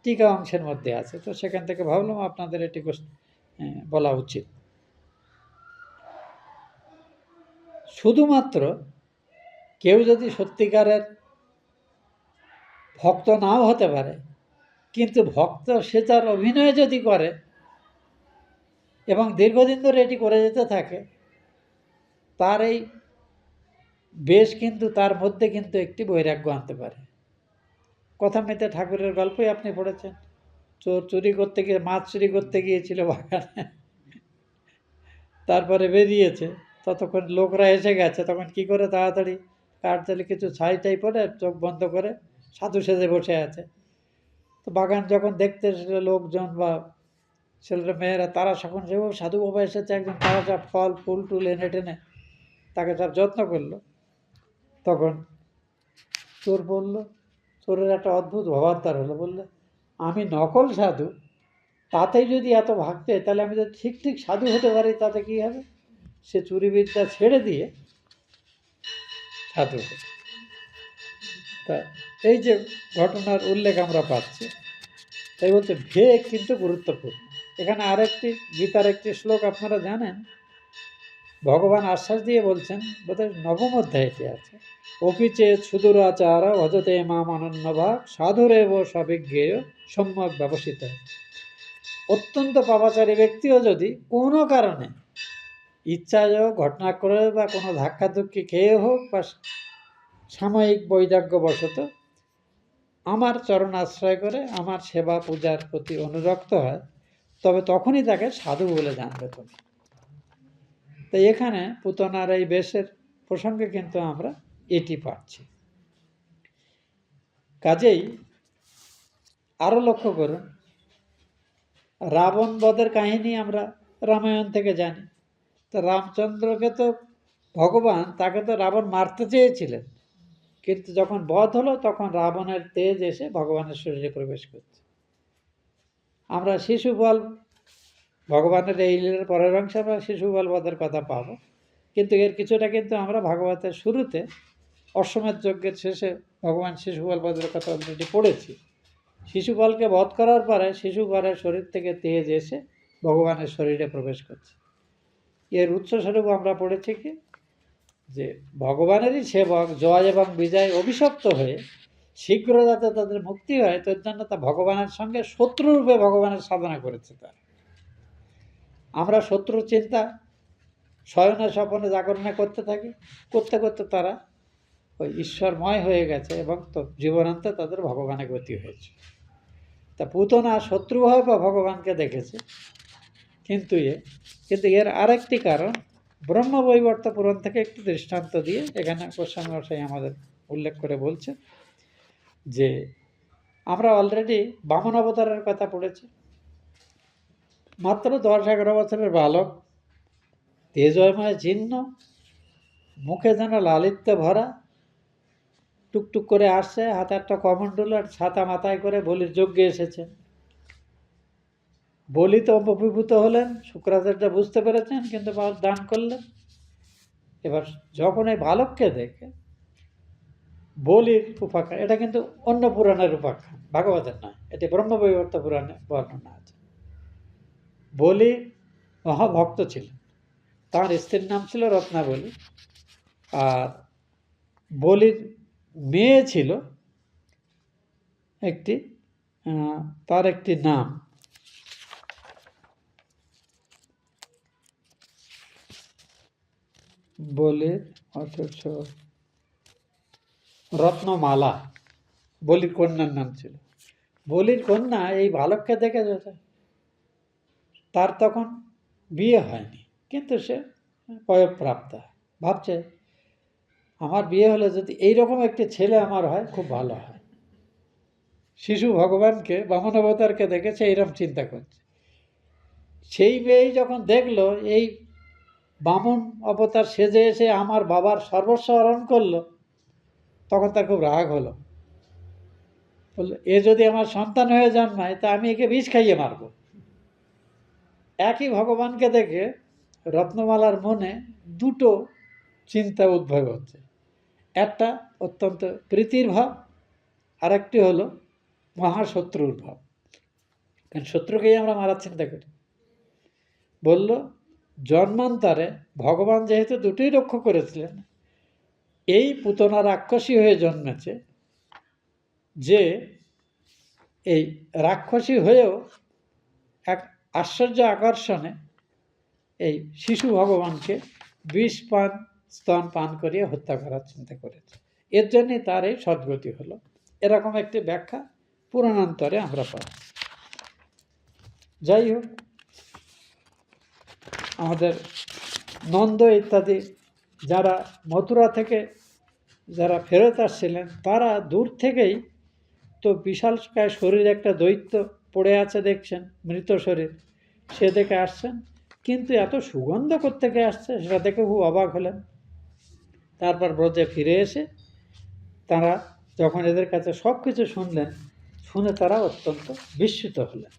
টিকা অংশের মধ্যে আছে, তো সেখান থেকে ভাবলাম আপনাদের এটি বলা উচিত। শুধুমাত্র কেউ যদি সত্যিকারের ভক্ত নাও হতে পারে, কিন্তু ভক্ত সে তার অভিনয় যদি করে এবং দীর্ঘদিন ধরে এটি করে যেতে থাকে, তার এই বেশ কিন্তু তার মধ্যে কিন্তু একটি বৈরাগ্য আনতে পারে। কথামৃতে ঠাকুরের গল্পই আপনি পড়েছেন, চোর চুরি করতে গিয়ে মাছ চুরি করতে গিয়েছিল বাগানে, তারপরে বেরিয়েছে, ততক্ষণ লোকরা এসে গেছে, তখন কি করে তাড়াতাড়ি কাঠজালি কিছু ছাই টাই পরে চোখ বন্ধ করে সাধু সেজে বসে আছে। তো বাগান যখন দেখতে এসেছিল লোকজন বা ছেলেরা মেয়েরা, তারা যখন যে সাধু বাবা এসেছে, একজন তারা সব ফল ফুল টুল এনে টেনে তাকে সব যত্ন করলো, তখন চোর বলল, চোরের একটা অদ্ভুত ভাবান্তর হলো, বললে আমি নকল সাধু, তাতেই যদি এত ভাগতে, তাহলে আমি যদি ঠিক ঠিক সাধু হতে পারি তাতে কী হবে? সে চুরিবিদ্যা ছেড়ে দিয়ে সাধু হতো। তা এই যে ঘটনার উল্লেখ আমরা পাচ্ছি, তাই বলতে ভেগ কিন্তু গুরুত্বপূর্ণ। এখানে আরেকটি গীতার একটি শ্লোক আপনারা জানেন, ভগবান আশ্বাস দিয়ে বলছেন, বোধহয় 9ম অধ্যায়টি আছে, অপিচে সুদূরাচার ভজতে মাম অনন্যভাগ সাধুরেব সবিজ্ঞেয় সম্যক ব্যবসিত। অত্যন্ত পাপাচারী ব্যক্তিও যদি কোনো কারণে ইচ্ছায় হোক, ঘটনা করে বা কোনো ধাক্কাধুক্কি খেয়ে হোক বা সাময়িক বৈরাগ্যবশত আমার চরণ আশ্রয় করে আমার সেবা পূজার প্রতি অনুরক্ত হয়, তবে তখনই তাকে সাধু বলে জানবে তুমি। তাই এখানে পুতনার এই বেশের প্রসঙ্গে কিন্তু আমরা এটি পাচ্ছি। কাজেই আরও লক্ষ্য করুন, রাবণ বধের কাহিনী আমরা রামায়ণ থেকে জানি। তো রামচন্দ্রকে তো ভগবান, তাকে তো রাবণ মারতে চেয়েছিলেন, কিন্তু যখন বধ হলো তখন রাবণের তেজ এসে ভগবানের শরীরে প্রবেশ করছে। আমরা শিশুপাল, ভগবানের এই লীলার পরের অংশে আমরা শিশুপাল বধের কথা পাবো, কিন্তু এর কিছুটা কিন্তু আমরা ভাগবতের শুরুতে অশ্বমেধ যজ্ঞের শেষে ভগবান শিশুপাল বধের কথা অলরেডি পড়েছি। শিশুপালকে বধ করার পরে শিশুপালের শরীর থেকে তেজ এসে ভগবানের শরীরে প্রবেশ করছে। এর উৎসস্বরূপ আমরা পড়েছি কি, যে ভগবানেরই সেবক জয় এবং বিজয় অভিশপ্ত হয়ে শীঘ্র যাতে তাদের মুক্তি হয়, তার জন্য তা ভগবানের সঙ্গে শত্রুরূপে ভগবানের সাধনা করেছে তারা। আমরা শত্রুর চিন্তা শয়নে স্বপনে জাগরণে করতে থাকি, করতে করতে তারা ওই ঈশ্বরময় হয়ে গেছে এবং তো জীবনান্তে তাদের ভগবানে গতি হয়েছে। তা পুতনা শত্রুভাবে বা ভগবানকে দেখেছে, কিন্তু এর আরেকটি কারণ ব্রহ্মবৈবর্ত পুরাণ থেকে একটি দৃষ্টান্ত দিয়ে এখানে গোস্বামী মশাই আমাদের উল্লেখ করে বলছে যে আমরা অলরেডি বামন অবতারের কথা পড়েছি। মাত্র 10-11 বছরের বালক, তেজময় চিহ্ন, মুখে যেন লালিত্যে ভরা, টুকটুক করে আসছে, হাতে একটা কমণ্ডল আর ছাতা মাথায় করে বলির যজ্ঞে এসেছে। বলি তো অভিভূত হলেন, শুক্রাচার্য বুঝতে পেরেছেন, কিন্তু দান করলেন। এবার যখন এই বালককে দেখে বলির উপাখ্যান, এটা কিন্তু অন্য পুরাণের উপাখ্যান, ভাগবতের নয়, এটি ব্রহ্মবৈবর্ত পুরাণে বর্ণনা আছে। বলি মহাভক্ত ছিলেন, তার স্ত্রীর নাম ছিল রত্নাবলী, আর বলির মেয়ে ছিল একটি, তার একটি নাম বলির অথচ রত্নমালা, বলির কন্যার নাম ছিল। বলির কন্যা এই বালককে দেখে তার তখন বিয়ে হয়নি, কিন্তু সে বয়ঃপ্রাপ্তা, ভাবছে আমার বিয়ে হলে যদি এইরকম একটি ছেলে আমার হয় খুব ভালো হয়। শিশু ভগবানকে, বামন অবতারকে দেখেছে, এইরকম চিন্তা করছে। সেই মেয়েই যখন দেখলো এই বামন অবতার সেজে এসে আমার বাবার সর্বস্ব হরণ করলো, তখন তার খুব রাগ হলো। বললো এ যদি আমার সন্তান হয়ে জন্মায় তা আমি একে বিষ খাইয়ে মারব। একই ভগবানকে দেখে রত্নমালার মনে দুটো চিন্তা উদ্ভব হচ্ছে। একটা অত্যন্ত প্রীতির ভাব, আর একটি হলো মহাশত্রুর ভাব। কারণ শত্রুকেই আমরা মারার চিন্তা করি। বলল, জন্মান্তরে ভগবান যেহেতু দুটোই রক্ষা করেছিলেন, এই পুতনা রাক্ষসী হয়ে জন্মেছে, যে এই রাক্ষসী হয়েও এক আশ্চর্য আকর্ষণে এই শিশু ভগবানকে বিষ পান স্তন পান করিয়ে হত্যা করার চিন্তা করেছে। এর জন্যই তার এই সদ্গতি হলো। এরকম একটি ব্যাখ্যা পুরাণান্তরে আমরা পাই। যাই হোক, আমাদের নন্দ ইত্যাদি যারা মথুরা থেকে যারা ফেরত আসছিলেন, তারা দূর থেকেই তো বিশালকায় শরীর একটা দৈত্য পড়ে আছে দেখছেন, মৃত শরীর, সে দেখে আসছেন। কিন্তু এত সুগন্ধ কোত্থেকে আসছে সেটা দেখে খুব অবাক হলেন। তারপর ব্রজে ফিরে এসে তারা যখন এদের কাছে সব কিছু শুনলেন, শুনে তারা অত্যন্ত বিস্মিত হলেন।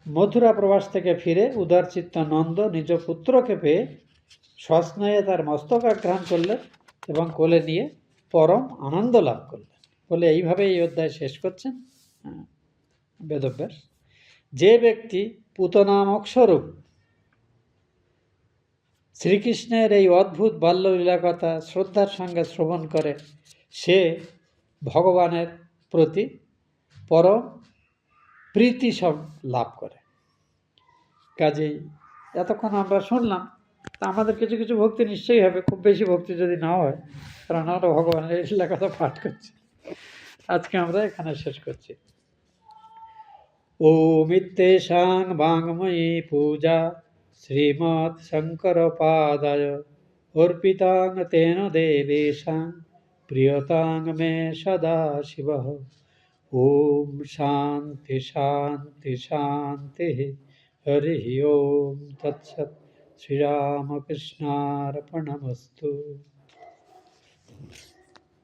মথুরা প্রবাস থেকে ফিরে উদারচিত্ত নন্দ নিজ পুত্রকে পেয়ে সস্নেহে তার মস্তকাঘ্রাণ করলেন এবং কোলে নিয়ে পরম আনন্দ লাভ করলেন। বলে এইভাবে এই অধ্যায় শেষ করছেন বেদব্যাস। যে ব্যক্তি পুতনামক স্বরূপ শ্রীকৃষ্ণের এই অদ্ভুত বাল্যলীলা কথা শ্রদ্ধার সঙ্গে শ্রবণ করে, সে ভগবানের প্রতি পরম প্রীতি সব লাভ করে। কাজেই এতক্ষণ আমরা শুনলাম, তা আমাদের কিছু কিছু ভক্তি নিশ্চয়ই হবে, খুব বেশি ভক্তি যদি না হয়, কারণ আমরা ভগবানের এই লীলা কথা পাঠ করছি। আজকে আমরা এখানে শেষ করছি। ওম ইত্যেষাং বাঙ্গময়ী পূজা শ্রীমৎ শঙ্কর পাদায় অর্পিতাং তেন দেবেশাং প্রিয়তাং মে সদা শিব। ওম শান্তি শান্তি শান্তি। হরি ওম তৎসৎ। শ্রীরামকৃষ্ণার্পণমস্তু।